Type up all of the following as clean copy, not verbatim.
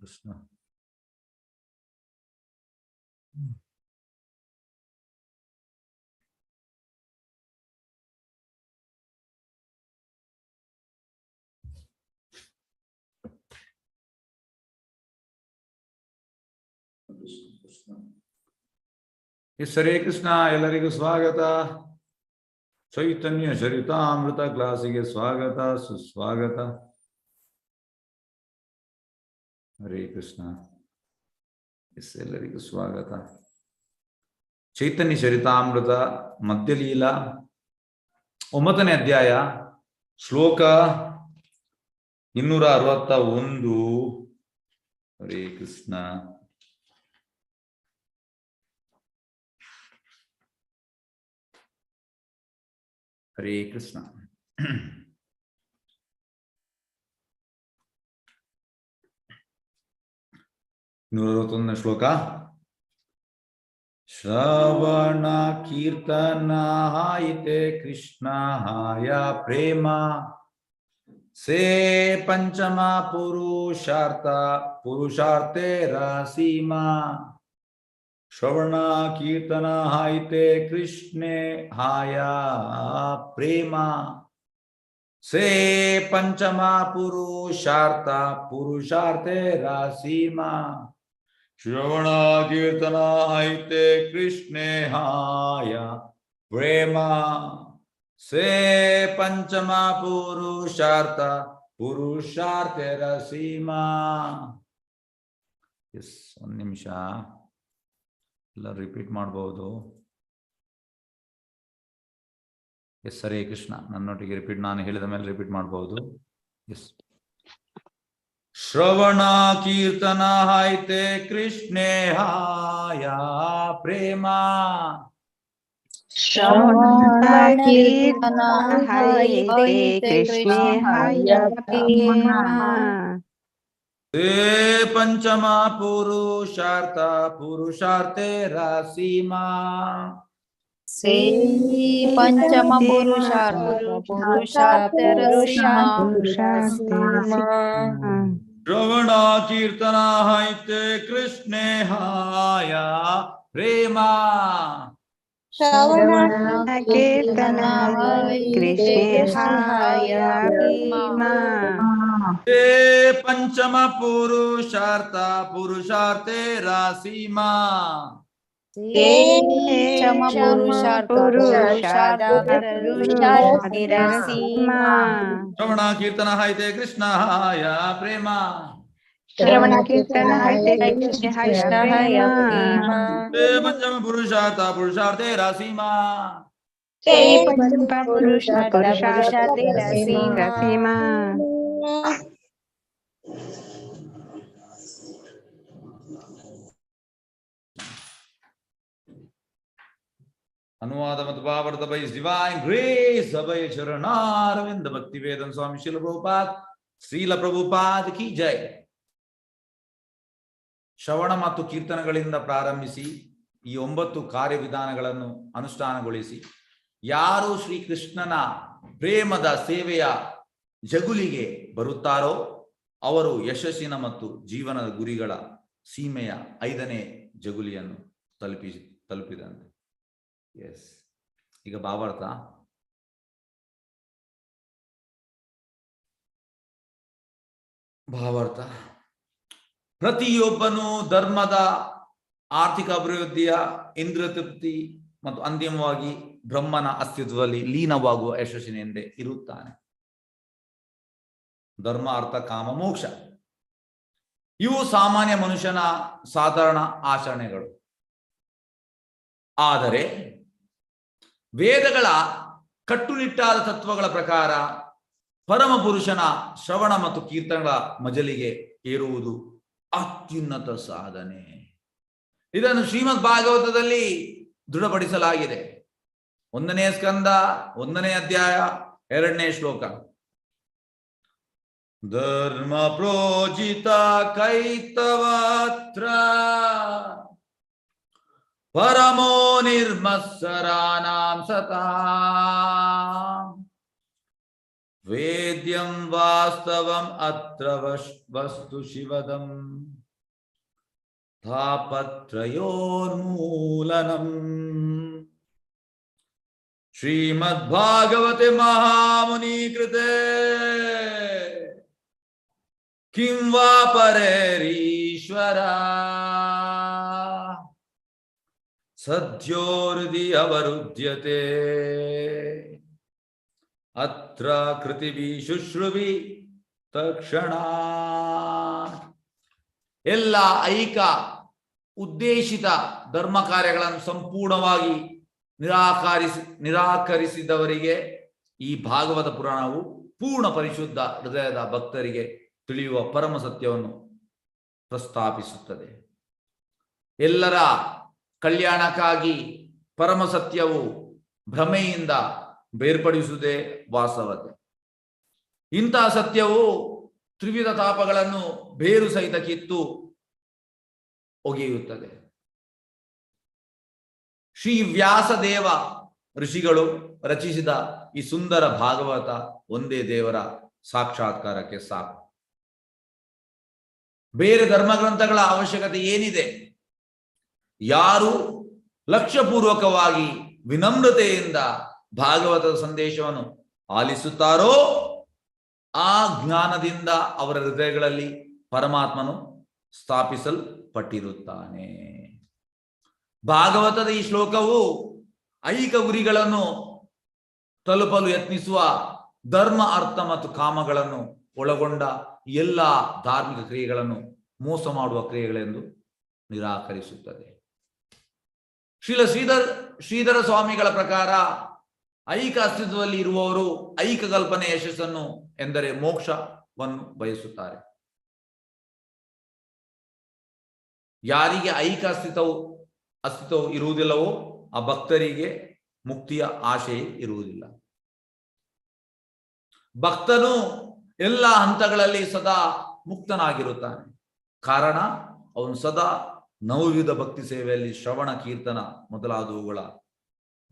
कृष्ण। हरे कृष्ण ಎಲ್ಲರಿಗೂ ಸ್ವಾಗತ ಚೈತನ್ಯ ಚರಿತಾಮೃತ ಕ್ಲಾಸಿಗೆ ಸ್ವಾಗತ ಸುಸ್ವಾಗತ ಹರೇ ಕೃಷ್ಣ ಎಲ್ಲರಿಗೂ ಸ್ವಾಗತ ಚೈತನ್ಯ ಚರಿತಾಮೃತ ಮಧ್ಯಲೀಲಾ 9ನೇ ಅಧ್ಯಾಯ ಶ್ಲೋಕ 261 ಹರೇ ಕೃಷ್ಣ हरे कृष्ण 161 श्लोक श्रवण कीर्तनायते कृष्णाय प्रेम से पंचमा पुरुषार्थे रसीमा श्रवण कीर्तन हाइते कृष्णे हाया प्रेम से पंचमा पुरुषार्थे रासीमा श्रवण कीर्तन हाइते कृष्णे हाया प्रेम से पंचमा पुरुषार्थे रासीमा। यस ಒಂದು ನಿಮಿಷ ಎಲ್ಲ ರಿಪೀಟ್ ಮಾಡಬಹುದು. ಎಸ್ ಹರೇ ಕೃಷ್ಣ ನನ್ನೊಟ್ಟಿಗೆ ರಿಪೀಟ್ ನಾನು ಹೇಳಿದ ಮೇಲೆ ರಿಪೀಟ್ ಮಾಡಬಹುದು. ಎಸ್ ಶ್ರವಣ ಕೀರ್ತನ ಹಾಯ್ತೆ ಕೃಷ್ಣೇ ಹಾಯ ಪ್ರೇಮ ಶ್ರವಣ ಕೀರ್ತನ ಹಾಯ್ತೆ ಕೃಷ್ಣೇ ಹಾಯ ಪ್ರೇಮ ते पंचमा पुरुषार्थे रासीमा से पंचम पुरुषार्थे रसीमा श्रवण कीर्तन हाइते कृष्णे हाया प्रेमा श्रवण कीर्तन कृष्णे हाय प्रेमा ते पंचम पुरुषार्थे रासीमा पंचम पुरुषार्थे रसीमा श्रवण कीर्तन हाइते कृष्ण हाय प्रेमा श्रवण कीर्तन हाइते कृष्ण हाय प्रेमा ते पंचम पुरुषार्थे रासीमा पंचम पुरुषार्थे रसीमा। अनुवाद मत भावार्थ by His divine grace अभय चरणारविंद भक्ति वेदन स्वामी श्रील प्रभुपाद की जय। ಶ್ರವಣ ಮತ್ತು ಕೀರ್ತನಗಳಿಂದ ಪ್ರಾರಂಭಿಸಿ ಈ 9 ಕಾರ್ಯವಿಧಾನಗಳನ್ನು ಅನುಷ್ಠಾನಗೊಳಿಸಿ ಯಾರು ಶ್ರೀಕೃಷ್ಣನ ಪ್ರೇಮದ ಸೇವೆಯ ಜಗುಲಿಗೆ ಬರುತ್ತಾರೋ ಅವರು ಯಶಸ್ಸಿನ ಮತ್ತು ಜೀವನದ ಗುರಿಗಳ ಸೀಮೆಯ 5ನೇ ಜಗುಲಿಯನ್ನು ತಲುಪಿದಂತೆ. ಎಸ್ ಈಗ ಭಾವಾರ್ಥ ಪ್ರತಿಯೊಬ್ಬನು ಧರ್ಮದ ಆರ್ಥಿಕ ಅಭಿವೃದ್ಧಿಯ ಇಂದ್ರಿಯ ತೃಪ್ತಿ ಮತ್ತು ಅಂತಿಮವಾಗಿ ಬ್ರಹ್ಮನ ಅಸ್ತಿತ್ವದಲ್ಲಿ ಲೀನವಾಗುವ ಯಶಸ್ಸಿನಿಂದ ಇರುತ್ತಾನೆ. ಧರ್ಮ ಅರ್ಥ ಕಾಮ ಮೋಕ್ಷ ಇವು ಸಾಮಾನ್ಯ ಮನುಷ್ಯನ ಸಾಧಾರಣ ಆಚರಣೆಗಳು. ಆದರೆ ವೇದಗಳ ಕಟ್ಟುನಿಟ್ಟಾದ ತತ್ವಗಳ ಪ್ರಕಾರ ಪರಮ ಪುರುಷನ ಶ್ರವಣ ಮತ್ತು ಕೀರ್ತನಗಳ ಮಜಲಿಗೆ ಏರುವುದು ಅತ್ಯುನ್ನತ ಸಾಧನೆ. ಇದನ್ನು ಶ್ರೀಮದ್ ಭಾಗವತದಲ್ಲಿ ದೃಢಪಡಿಸಲಾಗಿದೆ. 1ನೇ ಸ್ಕಂದ 1ನೇ ಅಧ್ಯಾಯ 2ನೇ ಶ್ಲೋಕ. ಧರ್ಮ ಪ್ರೋಜಿತ ಕೈತವತ್ರ ಪರಮೋ ನಿರ್ಮತ್ಸರಾನಾಂ ಸತಾ ವೇದ್ಯಂ ವಾಸ್ತವಂ ಅತ್ರ ವಸ್ತು ಶಿವದಂ ತಾಪತ್ರಯೋನ್ಮೂಲನಂ ಶ್ರೀಮದ್ಭಾಗವತೆ ಮಹಾಮುನಿ ಕೃತೆ ಕಿಂ ವಾ ಪರೇರೀಶ್ವರ ಸದ್ಯೋ ಹೃದಿ ಅವರುಧ್ಯತೆ ಅತ್ರ ಕೃತಿವಿ ಶುಶ್ರುವಿ ತಕ್ಷಣ. ಎಲ್ಲ ಐಕ ಉದ್ದೇಶಿತ ಧರ್ಮ ಕಾರ್ಯಗಳನ್ನು ಸಂಪೂರ್ಣವಾಗಿ ನಿರಾಕರಿಸಿದವರಿಗೆ ಈ ಭಾಗವತ ಪುರಾಣವು ಪೂರ್ಣ ಪರಿಶುದ್ಧ ಹೃದಯದ ಭಕ್ತರಿಗೆ ತಿಳಿಯುವ ಪರಮ ಸತ್ಯವನ್ನು ಪ್ರಸ್ತಾಪಿಸುತ್ತದೆ. ಎಲ್ಲರ ಕಲ್ಯಾಣಕ್ಕಾಗಿ ಪರಮ ಸತ್ಯವು ಭ್ರಮೆಯಿಂದ ಬೇರ್ಪಡಿಸುವುದೇ ವಾಸ್ತವತೆ. ಇಂತಹ ಸತ್ಯವು ತ್ರಿವಿಧ ತಾಪಗಳನ್ನು ಬೇರು ಸಹಿತ ಕಿತ್ತು ಒಗೆಯುತ್ತದೆ. ಶ್ರೀ ವ್ಯಾಸದೇವ ಋಷಿಗಳು ರಚಿಸಿದ ಈ ಸುಂದರ ಭಾಗವತ ಒಂದೇ ದೇವರ ಸಾಕ್ಷಾತ್ಕಾರಕ್ಕೆ ಸಾಕು. ಬೇರೆ ಧರ್ಮಗ್ರಂಥಗಳ ಅವಶ್ಯಕತೆ ಏನಿದೆ? ಯಾರು ಲಕ್ಷ್ಯಪೂರ್ವಕವಾಗಿ ವಿನಮ್ರತೆಯಿಂದ ಭಾಗವತದ ಸಂದೇಶವನ್ನು ಆಲಿಸುತ್ತಾರೋ ಆ ಜ್ಞಾನದಿಂದ ಅವರ ಹೃದಯಗಳಲ್ಲಿ ಪರಮಾತ್ಮನು ಸ್ಥಾಪಿಸಲ್ಪಟ್ಟಿರುತ್ತಾನೆ. ಭಾಗವತದ ಈ ಶ್ಲೋಕವು ಐಕ ಗುರಿಗಳನ್ನು ತಲುಪಲು ಯತ್ನಿಸುವ ಧರ್ಮ, ಅರ್ಥ ಮತ್ತು ಕಾಮಗಳನ್ನು ಒಳಗೊಂಡ ಎಲ್ಲ ಧಾರ್ಮಿಕ ಕ್ರಿಯೆಗಳನ್ನು ಮೋಸ ಮಾಡುವ ಕ್ರಿಯೆಗಳೆಂದು ನಿರಾಕರಿಸುತ್ತದೆ. ಶ್ರೀಧರ ಸ್ವಾಮಿಗಳ ಪ್ರಕಾರ ಐಕ ಅಸ್ತಿತ್ವದಲ್ಲಿ ಇರುವವರು ಐಕ ಕಲ್ಪನೆ ಯಶಸ್ಸನ್ನು ಎಂದರೆ ಮೋಕ್ಷವನ್ನು ಬಯಸುತ್ತಾರೆ. ಯಾರಿಗೆ ಐಕ ಅಸ್ತಿತ್ವವು ಇರುವುದಿಲ್ಲವೋ ಆ ಭಕ್ತರಿಗೆ ಮುಕ್ತಿಯ ಆಶೆ ಇರುವುದಿಲ್ಲ. ಭಕ್ತನು ಎಲ್ಲ ಹಂತಗಳಲ್ಲಿ ಸದಾ ಮುಕ್ತನಾಗಿರುತ್ತಾನೆ. ಕಾರಣ ಅವನು ಸದಾ ನವವಿಧ ಭಕ್ತಿ ಸೇವೆಯಲ್ಲಿ ಶ್ರವಣ, ಕೀರ್ತನ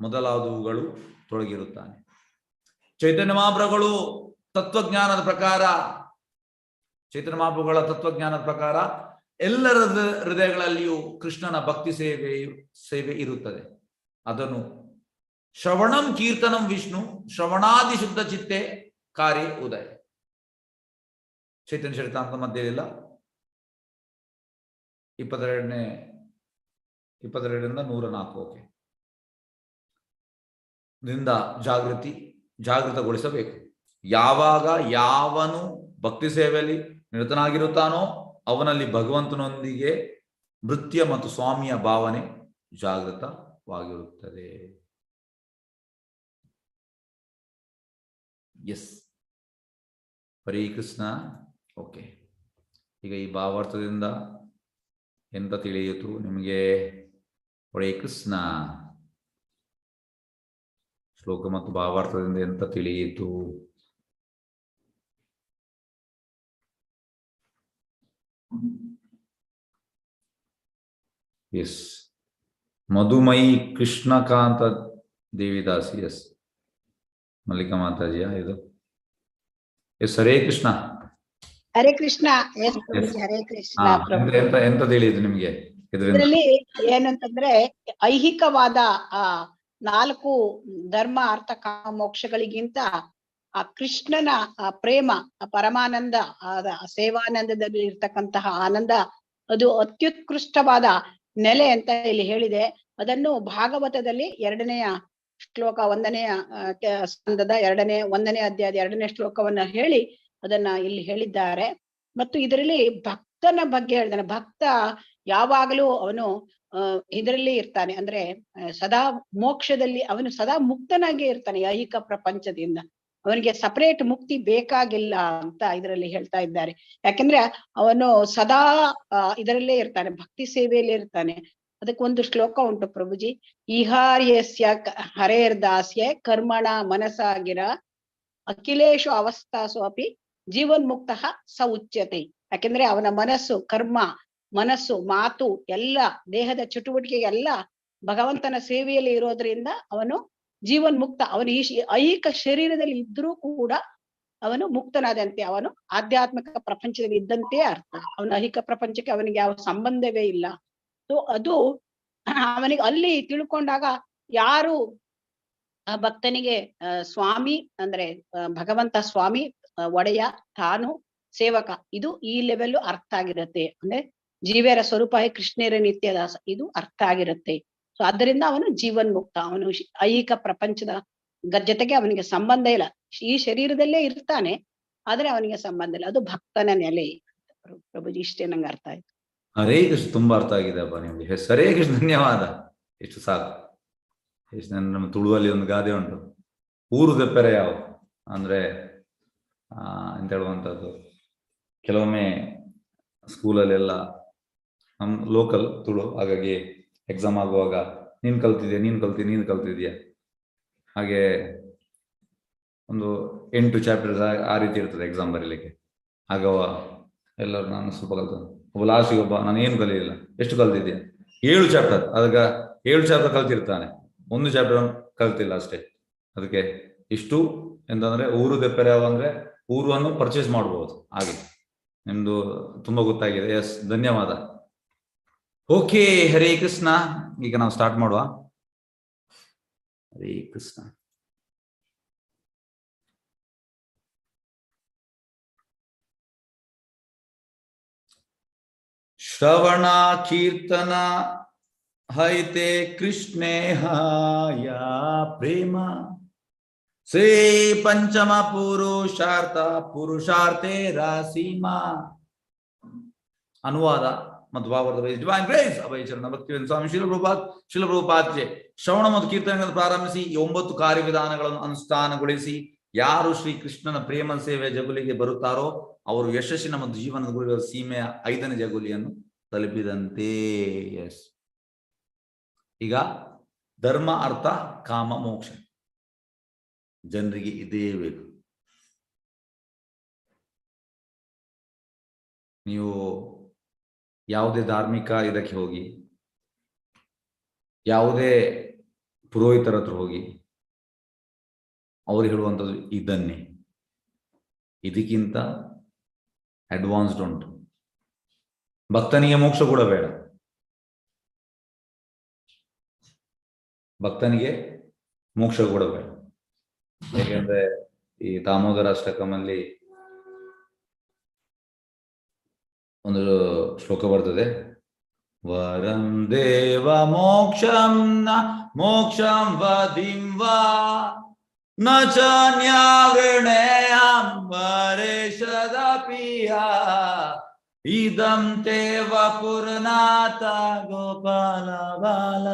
ಮೊದಲಾದವುಗಳು ತೊಡಗಿರುತ್ತಾನೆ. ಚೈತನ್ಯ ಮಹಾಪ್ರಭುಗಳ ತತ್ವಜ್ಞಾನದ ಪ್ರಕಾರ ಎಲ್ಲರ ಹೃದಯಗಳಲ್ಲಿಯೂ ಕೃಷ್ಣನ ಭಕ್ತಿ ಸೇವೆ ಇರುತ್ತದೆ. ಅದನ್ನು ಶ್ರವಣಂ ಕೀರ್ತನಂ ವಿಷ್ಣು ಶ್ರವಣಾದಿ ಶುದ್ಧ ಚಿತ್ತೆ ಕಾರ್ಯ ಉದಯ. ಚೈತನ್ಯ ಚರಿತಾಮೃತ ಮಧ್ಯೆಯಿಲ್ಲ 22ರಿಂದ 104. ಓಕೆ, ದಿಂದ ಜಾಗೃತಗೊಳಿಸಬೇಕು. ಯಾವಾಗ ಯಾವನು ಭಕ್ತಿ ಸೇವೆಯಲ್ಲಿ ನಿರತನಾಗಿರುತ್ತಾನೋ ಅವನಲ್ಲಿ ಭಗವಂತನೊಂದಿಗೆ ಭೃತ್ಯ ಮತ್ತು ಸ್ವಾಮಿಯ ಭಾವನೆ ಜಾಗೃತವಾಗಿರುತ್ತದೆ. ಎಸ್, ಹರೇ ಕೃಷ್ಣ. ಓಕೆ, ಈಗ ಈ ಭಾವಾರ್ಥದಿಂದ ಎಂತ ತಿಳಿಯಿತು ನಿಮಗೆ? ಹರೇ ಕೃಷ್ಣ. ಶ್ಲೋಕ ಮತ್ತು ಭಾವಾರ್ಥದಿಂದ ಎಂತ ತಿಳಿಯಿತು? ಎಸ್, ಮಧುಮಯಿ ಕೃಷ್ಣಕಾಂತ ದೇವಿದಾಸಿ. ಎಸ್, ಮಲ್ಲಿಕಾ ಮಾತಾಜಿಯ ಇದು? ಎಸ್, ಹರೇ ಕೃಷ್ಣ. ಹರೇ ಕೃಷ್ಣ. ಹರೇ ಕೃಷ್ಣ. ಎಂತ ತಿಳಿಯಿತು ನಿಮ್ಗೆ ಇದರಲ್ಲಿ? ಏನಂತಂದ್ರೆ ಐಹಿಕವಾದ 4 ಧರ್ಮ, ಅರ್ಥ, ಕಾಮ, ಮೋಕ್ಷಗಳಿಗಿಂತ ಆ ಕೃಷ್ಣನ ಪ್ರೇಮ, ಪರಮಾನಂದ, ಸೇವಾನಂದದಲ್ಲಿ ಇರ್ತಕ್ಕಂತಹ ಆನಂದ ಅದು ಅತ್ಯುತ್ಕೃಷ್ಟವಾದ ನೆಲೆ ಅಂತ ಇಲ್ಲಿ ಹೇಳಿದೆ. ಅದನ್ನು ಭಾಗವತದಲ್ಲಿ 2ನೇ ಶ್ಲೋಕ 1ನೇ ಸ್ಕಂದದ 1ನೇ ಅಧ್ಯಾಯದ 2ನೇ ಶ್ಲೋಕವನ್ನ ಹೇಳಿ ಅದನ್ನ ಇಲ್ಲಿ ಹೇಳಿದ್ದಾರೆ. ಮತ್ತು ಇದರಲ್ಲಿ ಭಕ್ತನ ಬಗ್ಗೆ ಹೇಳಿದಾನೆ. ಭಕ್ತ ಯಾವಾಗಲೂ ಅವನು ಇದರಲ್ಲಿ ಇರ್ತಾನೆ, ಅಂದ್ರೆ ಸದಾ ಮೋಕ್ಷದಲ್ಲಿ ಅವನು ಸದಾ ಮುಕ್ತನಾಗಿ ಇರ್ತಾನೆ. ಐಹಿಕ ಪ್ರಪಂಚದಿಂದ ಅವನಿಗೆ ಸಪರೇಟ್ ಮುಕ್ತಿ ಬೇಕಾಗಿಲ್ಲ ಅಂತ ಇದರಲ್ಲಿ ಹೇಳ್ತಾ ಇದ್ದಾರೆ. ಯಾಕೆಂದ್ರೆ ಅವನು ಸದಾ ಇದರಲ್ಲೇ ಇರ್ತಾನೆ, ಭಕ್ತಿ ಸೇವೆಯಲ್ಲೇ ಇರ್ತಾನೆ. ಅದಕ್ಕೊಂದು ಶ್ಲೋಕ ಉಂಟು ಪ್ರಭುಜಿ. ಈಹಾರ್ಯಸ್ಯ ಹರೇರ್ದಾಸ್ಯ ಕರ್ಮಣ ಮನಸಾಗಿರ ಅಖಿಲೇಶು ಅವಸ್ಥಾಸು ಅಪಿ ಜೀವನ್ಮುಕ್ತ ಸ ಉಚ್ಯತೆ. ಯಾಕೆಂದ್ರೆ ಅವನ ಮನಸ್ಸು, ಮಾತು ಎಲ್ಲ ದೇಹದ ಚಟುವಟಿಕೆ ಎಲ್ಲ ಭಗವಂತನ ಸೇವೆಯಲ್ಲಿ ಇರೋದ್ರಿಂದ ಅವನು ಜೀವನ್ಮುಕ್ತ. ಅವನು ಈ ಐಹಿಕ ಶರೀರದಲ್ಲಿ ಇದ್ರೂ ಕೂಡ ಅವನು ಮುಕ್ತನಾದಂತೆ, ಅವನು ಆಧ್ಯಾತ್ಮಿಕ ಪ್ರಪಂಚದಲ್ಲಿ ಇದ್ದಂತೆ ಅರ್ಥ. ಅವನ ಐಹಿಕ ಪ್ರಪಂಚಕ್ಕೆ ಅವನಿಗೆ ಯಾವ ಸಂಬಂಧವೇ ಇಲ್ಲ. ಸೊ ಅದು ಅವನಿಗೆ ಅಲ್ಲಿ ತಿಳ್ಕೊಂಡಾಗ ಯಾರು ಆ ಭಕ್ತನಿಗೆ ಸ್ವಾಮಿ ಅಂದ್ರೆ ಭಗವಂತ ಸ್ವಾಮಿ, ಒಡೆಯ, ತಾನು ಸೇವಕ, ಇದು ಈ ಲೆವೆಲ್ ಅರ್ಥ ಆಗಿರುತ್ತೆ. ಅಂದ್ರೆ ಜೀವ್ಯರ ಸ್ವರೂಪ ಕೃಷ್ಣೇರ ನಿತ್ಯದಾಸ, ಇದು ಅರ್ಥ ಆಗಿರುತ್ತೆ. ಸೊ ಅದರಿಂದ ಅವನು ಜೀವನ್ ಮುಕ್ತ. ಅವನು ಐಹಿಕ ಪ್ರಪಂಚದ ಜೊತೆಗೆ ಅವನಿಗೆ ಸಂಬಂಧ ಇಲ್ಲ. ಈ ಶರೀರದಲ್ಲೇ ಇರ್ತಾನೆ, ಆದ್ರೆ ಅವನಿಗೆ ಸಂಬಂಧ ಇಲ್ಲ. ಅದು ಭಕ್ತನ ನೆಲೆ. ಪ್ರಭುಜಿ, ಇಷ್ಟೇ ನಂಗೆ ಅರ್ಥ ಆಯ್ತು. ಹರೇ ಕೃಷ್ಣ, ತುಂಬಾ ಅರ್ಥ ಆಗಿದೆ ಅಪ್ಪ ನಿಮ್ಗೆ. ಹರೇ ಕೃಷ್ಣ, ಧನ್ಯವಾದ. ಎಷ್ಟು ಸಾಕು. ಎಷ್ಟು ನಮ್ಮ ತುಳುವಲ್ಲಿ ಒಂದು ಗಾದೆ ಉಂಟು, ಊರು ದೆಪ್ಪರೆ ಯಾವ ಅಂದ್ರೆ ಅಂತ ಹೇಳುವಂಥದ್ದು. ಕೆಲವೊಮ್ಮೆ ಸ್ಕೂಲಲ್ಲೆಲ್ಲ ನಮ್ ಲೋಕಲ್ ತುಳು, ಹಾಗಾಗಿ ಎಕ್ಸಾಮ್ ಆಗುವಾಗ ನೀನ್ ಕಲ್ತಿದ್ಯಾ ಹಾಗೆ ಒಂದು 8 ಚಾಪ್ಟರ್ಸ್ ಆ ರೀತಿ ಇರ್ತದೆ ಎಕ್ಸಾಮ್ ಬರೀಲಿಕ್ಕೆ. ಆಗವ ಎಲ್ಲರೂ ನಾನು ಸ್ವಲ್ಪ ಕಲ್ತ, ಒಬ್ಬ ಲಾಸ್ಟಿಗೆ ಒಬ್ಬ ನಾನು ಏನು ಕಲಿಯಿಲ್ಲ, ಎಷ್ಟು ಕಲ್ತಿದ್ಯಾ? 7 ಚಾಪ್ಟರ್. ಅದಕ್ಕೆ 7 ಚಾಪ್ಟರ್ ಕಲ್ತಿರ್ತಾನೆ, 1 ಚಾಪ್ಟರ್ ಕಲ್ತಿಲ್ಲ ಅಷ್ಟೇ. ಅದಕ್ಕೆ ಇಷ್ಟು ಎಂತಂದ್ರೆ ಊರು ದೆಪ್ಪರೆ ಯಾವ ಅಂದ್ರೆ ಊರನ್ನು ಪರ್ಚೇಸ್ ಮಾಡ್ಬೋದು. ಹಾಗೆ ನಿಮ್ದು ತುಂಬಾ ಗೊತ್ತಾಗಿದೆ. ಎಸ್, ಧನ್ಯವಾದ. ಓಕೆ, ಹರೇ ಕೃಷ್ಣ. ಈಗ ನಾವು ಸ್ಟಾರ್ಟ್ ಮಾಡುವ. ಹರೇ ಕೃಷ್ಣ. ಶ್ರವಣ ಕೀರ್ತನ ಹೈತೆ ಕೃಷ್ಣೇಹಾಯ ಪ್ರೇಮ ಶ್ರೀ ಪಂಚಮ ಪುರುಷಾರ್ಥೇ ರಾಸೀಮಾ. ಅನುವಾದ ಮತ್ತು ಭಾವಾರ್ಥ ಡಿವೈನ್ ಗ್ರೇಸ್ ಅಭಯಚರಣ ಭಕ್ತಿವೇದಾಂತ ಸ್ವಾಮಿ ಶ್ರೀಲ ಪ್ರಭುಪಾದ್ಗೆ ಶ್ರವಣ ಮತ್ತು ಕೀರ್ತನೆಗಳನ್ನು ಪ್ರಾರಂಭಿಸಿ 9 ಕಾರ್ಯವಿಧಾನಗಳನ್ನು ಅನುಷ್ಠಾನಗೊಳಿಸಿ ಯಾರು ಶ್ರೀ ಕೃಷ್ಣನ ಪ್ರೇಮ ಸೇವೆ ಜಗುಲಿಗೆ ಬರುತ್ತಾರೋ ಅವರು ಯಶಸ್ಸಿನ ಮತ್ತು ಜೀವನದ ಗುರಿಗಳ ಸೀಮೆಯ 5ನೇ ಜಗುಲಿಯನ್ನು ತಲುಪಿದಂತೆ. ಎಸ್, ಈಗ ಧರ್ಮ, ಅರ್ಥ, ಕಾಮ, ಮೋಕ್ಷ ಜನರಿಗೆ ಇದೇ ಬೇಕು. ನೀವು ಯಾವುದೇ ಧಾರ್ಮಿಕ ಇದಕ್ಕೆ ಹೋಗಿ, ಯಾವುದೇ ಪುರೋಹಿತರ ಹತ್ರ ಹೋಗಿ, ಅವ್ರು ಹೇಳುವಂಥದ್ದು ಇದನ್ನೇ. ಇದಕ್ಕಿಂತ ಅಡ್ವಾನ್ಸ್ಡ್ ಉಂಟು. ಭಕ್ತನಿಗೆ ಮೋಕ್ಷ ಕೂಡ ಬೇಡ, ಭಕ್ತನಿಗೆ ಮೋಕ್ಷ ಕೂಡ ಬೇಡ. ಯಾಕೆಂದ್ರೆ ಈ ದಾಮೋದರ ಅಷ್ಟಕಮಲ್ಲಿ ಒಂದು ಶ್ಲೋಕ ಬರ್ತದೆ, ವರಂ ದೇವ ಮೋಕ್ಷಂ ನ ಮೋಕ್ಷಂ ವದಿಂ ವಾ ನ ಚ ನ್ಯಾವೃಣೇಯಂ ವರೇಶದಪಿಯ ಇದಂ ತೇ ವಪುರ್ನಾಥ ಗೋಪಾಲ ಬಾಲ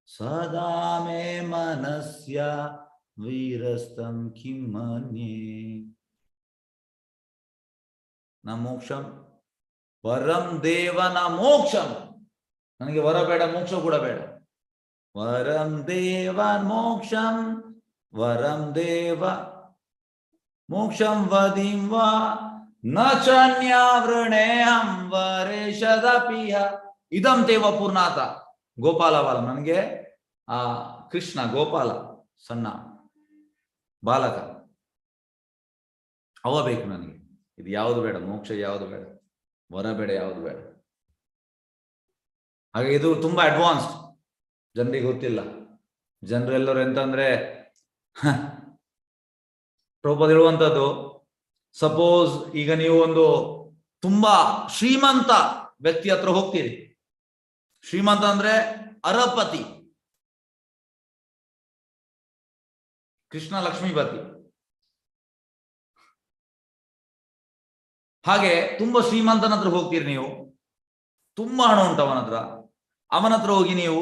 ಸದಾ ಮೇ ಮನಸ್ಯ ವೀರಸ್ತಂ ಕಿಂ ಮನ್ಯೇ. ನ ಮೋಕ್ಷಂ ವರಂ ದೇವ ನ ಮೋಕ್ಷಂ, ನನಗೆ ವರ ಬೇಡ, ಮೋಕ್ಷ ಕೂಡ ಬೇಡ. ವರಂ ದೇವ ಮೋಕ್ಷಂ, ವರಂ ದೇವ ಮೋಕ್ಷಂ ವದಿಂ ವಾ ನ ಚ ನ್ಯಾವೃಣೇಯಂ ವರೇಶದಪಿಯ ಇದಂ ತೇ ವಪುರ್ನಾಥ ಗೋಪಾಲ ಬಾಲ. ನನಗೆ ಆ ಕೃಷ್ಣ ಗೋಪಾಲ ಸಣ್ಣ ಬಾಲಕ ಅವ ಬೇಕು ನನಗೆ. ಇದು ಯಾವುದು ಬೇಡ, ಮೋಕ್ಷ ಯಾವುದು ಬೇಡ, ವರ ಬೇಡ, ಯಾವುದು ಬೇಡ. ಹಾಗೆ ಇದು ತುಂಬಾ ಅಡ್ವಾನ್ಸ್ಡ್, ಜನರಿಗೆ ಗೊತ್ತಿಲ್ಲ. ಜನರೆಲ್ಲರೂ ಎಂತಂದ್ರೆ ಪ್ರಭುಪಾದ ಹೇಳುವಂಥದ್ದು, ಸಪೋಸ್ ಈಗ ನೀವು ಒಂದು ತುಂಬಾ ಶ್ರೀಮಂತ ವ್ಯಕ್ತಿ ಹತ್ರ ಹೋಗ್ತೀರಿ. ಶ್ರೀಮಂತ ಅಂದ್ರೆ ಅರಬಪತಿ, ಕೃಷ್ಣ ಲಕ್ಷ್ಮೀಪತಿ. ಹಾಗೆ ತುಂಬಾ ಶ್ರೀಮಂತನ ಹತ್ರ ಹೋಗ್ತೀರಿ ನೀವು, ತುಂಬಾ ಹಣ ಉಂಟು ಅವನ ಹತ್ರ ಹೋಗಿ ನೀವು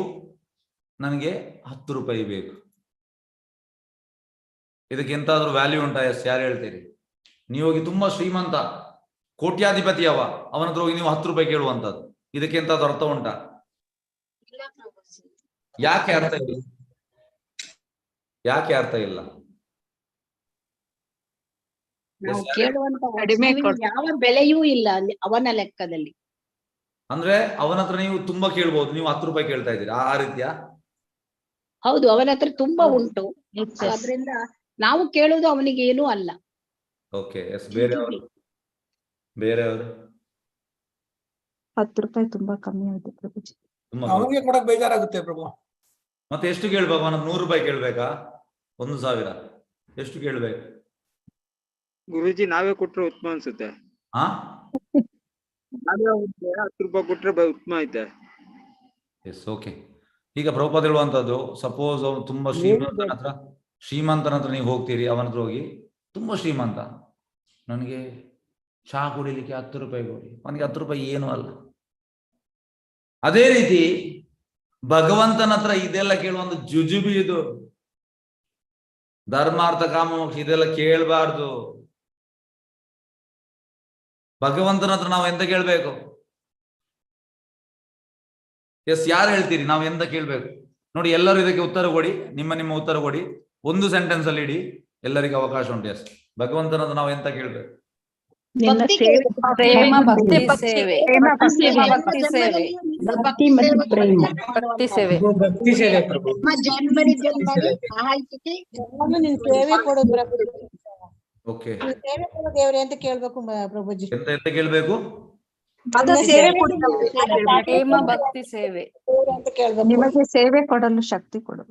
ನನಗೆ 10 ರೂಪಾಯಿ ಬೇಕು, ಇದಕ್ಕೆ ಎಂತಾದ್ರೂ ವ್ಯಾಲ್ಯೂ ಉಂಟಾ? ಎಸ್, ಯಾರು ಹೇಳ್ತೀರಿ? ನೀವು ಹೋಗಿ ತುಂಬಾ ಶ್ರೀಮಂತ ಕೋಟ್ಯಾಧಿಪತಿ ಅವನ ಹತ್ರ ಹೋಗಿ ನೀವು 10 ರೂಪಾಯಿ ಕೇಳುವಂತದ್ದು, ಇದಕ್ಕೆ ಎಂತಾದ್ರೂ ಅರ್ಥ ಉಂಟಾ? ಯಾಕೆ ಅರ್ಥ ಇಲ್ಲ? ಯಾಕೆ ಅರ್ಥ ಇಲ್ಲ? ನಾವು ಕೇಳುವಂತ ಕಡಿಮೆ ಯಾವ ಬೆಲೆಯೂ ಇಲ್ಲ ಅಲ್ಲಿ ಅವನ ಲೆಕ್ಕದಲ್ಲಿ. ಅಂದ್ರೆ ಅವನ ಹತ್ರ ನೀವು ತುಂಬಾ ಕೇಳ್ಬಹುದು, ನೀವು 10 ರೂಪಾಯಿ ಕೇಳ್ತಾ ಇದ್ದೀರಿ, ಆ ರೀತಿಯ? ಹೌದು, ಅವನ ಹತ್ರ ತುಂಬಾ ಉಂಟು, Yes, yes. ಆದ್ರಿಂದ ನಾವು ಕೇಳುವುದು ಅವನಿಗೆ ಏನೂ ಅಲ್ಲ. Okay yes. ಬೇರೆಯವರು 10 ರೂಪಾಯಿ ತುಂಬಾ ಕಮ್ಮಿ ಆಯ್ತು ಪ್ರಭುಜಿ. ತುಂಬಾ ನಮಗೆ ಕೊಡಕ್ ಬೇಜಾರಾಗುತ್ತೆ ಪ್ರಭು. ಮತ್ತೆ ಎಷ್ಟು ಕೇಳ್ಬೇಕು? ಅವನ 100 ರೂಪಾಯಿ ಕೇಳ್ಬೇಕಾ? 1000 ಎಷ್ಟು ಕೇಳ್ಬೇಕು? ಗುರುಜಿ ನಾವೇ ಕೊಟ್ರೆ ಉತ್ತಮ ಅನ್ಸುತ್ತೆ. ಹಾ, ನಾವೇ 10 ರೂಪಾಯಿ ಕೊಟ್ರೆ ಉತ್ತಮ ಐತೆ. Yes, okay. ಈಗ ಪ್ರಭುಪಾದ ಹೇಳುವಂತದ್ದು, ಸಪೋಸ್ ಅವನು ತುಂಬಾ ಶ್ರೀಮಂತನ ಹತ್ರ ನೀವು ಹೋಗ್ತೀರಿ, ಅವನ ಹತ್ರ ಹೋಗಿ, ತುಂಬಾ ಶ್ರೀಮಂತ, ನನಗೆ ಚಹಾ ಕುಡಿಲಿಕ್ಕೆ 10 ರೂಪಾಯಿ ಕೊಡಿ, ಅವನಿಗೆ 10 ರೂಪಾಯಿ ಏನೂ ಅಲ್ಲ. ಅದೇ ರೀತಿ ಭಗವಂತನ ಹತ್ರ ಇದೆಲ್ಲ ಕೇಳುವಂತ ಜುಜುಬಿ, ಇದು ಧರ್ಮಾರ್ಥ ಕಾಮ ಮೋಕ್ಷ ಇದೆಲ್ಲ ಕೇಳಬಾರ್ದು. ಭಗವಂತನ ಹತ್ರ ನಾವು ಎಂತ ಕೇಳ್ಬೇಕು? ಎಸ್, ಯಾರು ಹೇಳ್ತೀರಿ ನಾವು ಎಂತ ಕೇಳ್ಬೇಕು? ನೋಡಿ, ಎಲ್ಲರೂ ಇದಕ್ಕೆ ಉತ್ತರ ಕೊಡಿ, ನಿಮ್ಮ ಉತ್ತರ ಕೊಡಿ. 1 ಸೆಂಟೆನ್ಸ್ ಅಲ್ಲಿ ಇಡಿ, ಎಲ್ಲರಿಗೂ ಅವಕಾಶ ಉಂಟು. ಎಸ್, ಭಗವಂತನ ಹತ್ರ ನಾವು ಎಂತ ಕೇಳ್ಬೇಕು? ಭಕ್ತಿ ಪ್ರೇಮ, ಭಕ್ತಿ ಸೇವೆ, ಭಕ್ತಿ ಮತ್ತು ಪ್ರೇಮ, ಭಕ್ತಿ ಸೇವೆ. ಭಕ್ತಿ ಸೇವೆ ಪ್ರಭು. ಜನ್ಮರಿ ಆಯ್ತಿಗೆ ನೀನ್ ಸೇವೆ ಕೊಡು ಪ್ರಭು, ಓಕೆ, ನೀನ್ ಸೇವೆ ಕೊಡು ದೇವ್ರೆ ಅಂತ ಕೇಳ್ಬೇಕು ಪ್ರಭುಜಿ. ಎಂತ ಕೇಳ್ಬೇಕು? ಸೇವೆ ಕೊಡು ಪ್ರೇಮ, ಭಕ್ತಿ ಸೇವೆ ಅಂತ ಕೇಳ್ಬೇಕು. ನಿಮಗೆ ಸೇವೆ ಕೊಡಲು ಶಕ್ತಿ ಕೊಡು.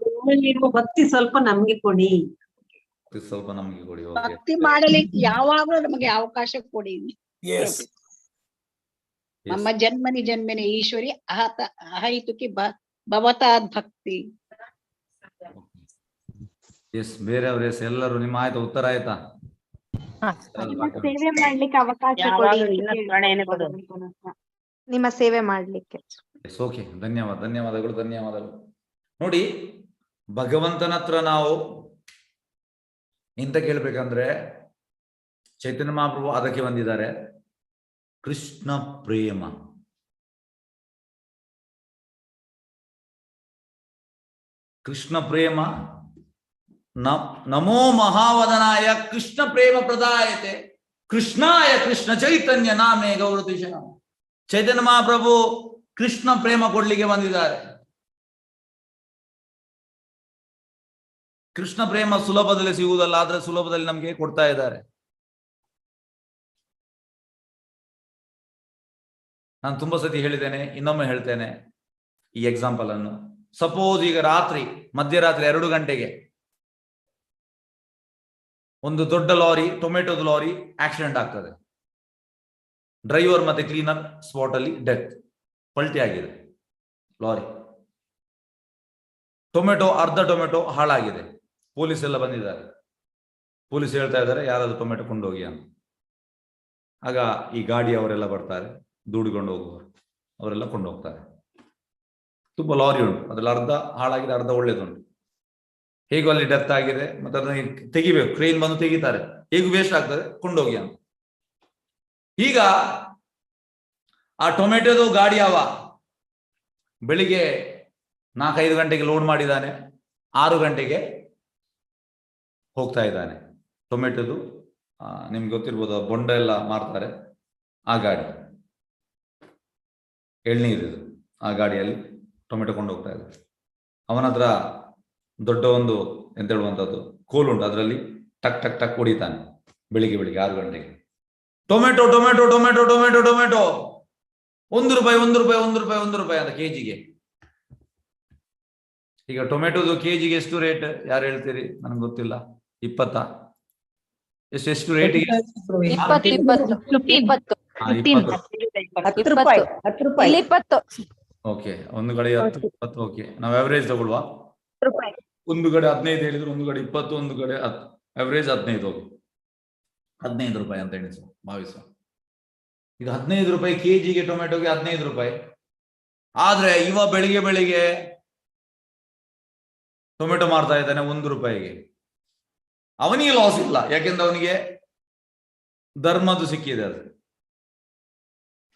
ನೀವು ಭಕ್ತಿ ಸ್ವಲ್ಪ ನಮ್ಗೆ ಕೊಡಿ. ಸ್ವಲ್ಪ ನಮಗೆ ಕೊಡಿ. ಭಕ್ತಿ ಮಾಡಲಿಕ್ಕೆ ಯಾವಾಗಲೂ ನಮಗೆ ಅವಕಾಶ ಕೊಡಿ. Yes. ನಮ್ಮ ಜನ್ಮನಿ ಈಶ್ವರಿ ಅಹೈತುಕಿ ಭವತಾದ್ ಭಕ್ತಿ. ಎಸ್, ಬೇರೆಯವ್ರ ಎಸ್, ಎಲ್ಲರೂ ನಿಮ್ಮ ಆಯ್ತಾ? ಉತ್ತರ ಆಯ್ತಾ? ಸೇವೆ ಮಾಡ್ಲಿಕ್ಕೆ ಅವಕಾಶ ಕೊಡಿ. ನಿಮ್ಮ ಸೇವೆ ಮಾಡ್ಲಿಕ್ಕೆ. Yes, okay. ಧನ್ಯವಾದಗಳು. ನೋಡಿ, ಭಗವಂತನ ಹತ್ರ ನಾವು ಎಂತ ಕೇಳ್ಬೇಕಂದ್ರೆ, ಚೈತನ್ಯ ಮಹಾಪ್ರಭು ಅದಕ್ಕೆ ಬಂದಿದ್ದಾರೆ. ಕೃಷ್ಣ ಪ್ರೇಮ, ನಮೋ ಮಹಾವದನಾಯ ಕೃಷ್ಣ ಪ್ರೇಮ ಪ್ರದಾಯತೆ ಕೃಷ್ಣಾಯ ಕೃಷ್ಣ ಚೈತನ್ಯ ನಾಮೇ ಗೌರತಿಶ. ಚೈತನ್ಯ ಮಹಾಪ್ರಭು ಕೃಷ್ಣ ಪ್ರೇಮ ಕೊಡ್ಲಿಕ್ಕೆ ಬಂದಿದ್ದಾರೆ. ಕೃಷ್ಣ ಪ್ರೇಮ ಸುಲಭದಲ್ಲಿ ಸಿಗುವುದಲ್ಲ, ಆದ್ರೆ ಸುಲಭದಲ್ಲಿ ನಮ್ಗೆ ಕೊಡ್ತಾ ಇದ್ದಾರೆ. ನಾನು ತುಂಬಾ ಸತಿ ಹೇಳಿದ್ದೇನೆ, ಇನ್ನೊಮ್ಮೆ ಹೇಳ್ತೇನೆ ಈ ಎಕ್ಸಾಂಪಲ್ ಅನ್ನು. ಸಪೋಸ್ ಈಗ ಮಧ್ಯರಾತ್ರಿ 2 ಗಂಟೆಗೆ ಒಂದು ದೊಡ್ಡ ಲಾರಿ, ಟೊಮೆಟೊದ ಲಾರಿ ಆಕ್ಸಿಡೆಂಟ್ ಆಗ್ತದೆ. ಡ್ರೈವರ್ ಮತ್ತೆ ಕ್ಲೀನರ್ ಸ್ಪಾಟ್ ಅಲ್ಲಿ ಡೆತ್, ಪಲ್ಟಿ ಆಗಿದೆ ಲಾರಿ. ಅರ್ಧ ಟೊಮೆಟೊ ಹಾಳಾಗಿದೆ. ಪೊಲೀಸ್ ಎಲ್ಲ ಬಂದಿದ್ದಾರೆ. ಪೊಲೀಸ್ ಹೇಳ್ತಾ ಇದ್ದಾರೆ, ಯಾರಾದ್ರೂ ಟೊಮೆಟೊ ಕೊಂಡೋಗಿ ಅಂತ. ಆಗ ಈ ಗಾಡಿ ಅವರೆಲ್ಲ ಬರ್ತಾರೆ, ದೂಡಿಕೊಂಡು ಹೋಗುವವರು ಅವರೆಲ್ಲ ಕೊಂಡು ಹೋಗ್ತಾರೆ. ತುಂಬಾ ಲಾರಿ ಉಂಟು, ಅದ್ರಲ್ಲಿ ಅರ್ಧ ಹಾಳಾಗಿದೆ, ಅರ್ಧ ಒಳ್ಳೇದುಂಟು. ಹೇಗೂ ಅಲ್ಲಿ ಡೆತ್ ಆಗಿದೆ, ಮತ್ತೆ ಅದನ್ನ ತೆಗಿಬೇಕು, ಕ್ರೇನ್ ಬಂದು ತೆಗಿತಾರೆ, ಹೇಗೂ ವೇಸ್ಟ್ ಆಗ್ತದೆ, ಕೊಂಡೋಗಿ ಅಂತ. ಈಗ ಆ ಟೊಮೆಟೊದು ಗಾಡಿ ಬೆಳಿಗ್ಗೆ 4-5 ಗಂಟೆಗೆ ಲೋಡ್ ಮಾಡಿದ್ದಾನೆ, 6 ಗಂಟೆಗೆ ಹೋಗ್ತಾ ಇದ್ದಾನೆ. ಟೊಮೆಟೊದು ನಿಮ್ಗೆ ಗೊತ್ತಿರ್ಬೋದು, ಬೊಂಡ ಎಲ್ಲ ಮಾರ್ತಾರೆ, ಆ ಗಾಡಿ ಎಳ್ನೀರಿದು, ಆ ಗಾಡಿಯಲ್ಲಿ ಟೊಮೆಟೊ ಕೊಂಡು ಹೋಗ್ತಾ ಇದ್ದಾರೆ. ಅವನ ಹತ್ರ ದೊಡ್ಡ ಒಂದು ಎಂತ ಹೇಳುವಂಥದ್ದು ಕೋಲುಂಟು, ಅದರಲ್ಲಿ ಟಕ್ ಟಕ್ ಟಕ್ ಹೊಡಿತಾನೆ. ಬೆಳಿಗ್ಗೆ 6 ಗಂಟೆಗೆ tomato tomato tomato tomato tomato ₹1 ಅಂತ ಕೆಜಿಗೆ. ಈಗ ಟೊಮೆಟೊದು ಕೆಜಿಗೆ ಎಷ್ಟು ರೇಟ್ ಯಾರು ಹೇಳ್ತೀರಿ? ನನಗೆ ಗೊತ್ತಿಲ್ಲ. 20 ಎಷ್ಟು ರೇಟಿಗೆ? 20. ಓಕೆ, ಒಂದು ಕಡೆ 10-20. ಓಕೆ, ನಾವು ಅವರೇಜ್ ತಗೊಳ್ವಾ? ಒಂದು ಕಡೆ 15 ಹೇಳಿದ್ರು, ಒಂದು ಕಡೆ 20, ಒಂದು ಕಡೆ 10. ಅವರೇಜ್ 15 ಹೋಗಿ ₹15 ಅಂತ ಎಣಿಸುವ, ಭಾವಿಸುವ. ಈಗ ₹15 ಕೆಜಿಗೆ, ಟೊಮೆಟೊಗೆ ₹15. ಆದ್ರೆ ಇವ ಬೆಳಿಗ್ಗೆ ಟೊಮೆಟೊ ಮಾರ್ತಾ ಇದ್ದಾನೆ ₹1. ಅವನಿಗೆ ಲಾಸ್ ಇಲ್ಲ, ಯಾಕೆಂದ್ರೆ ಅವನಿಗೆ ಧರ್ಮದ್ದು ಸಿಕ್ಕಿದೆ. ಅದು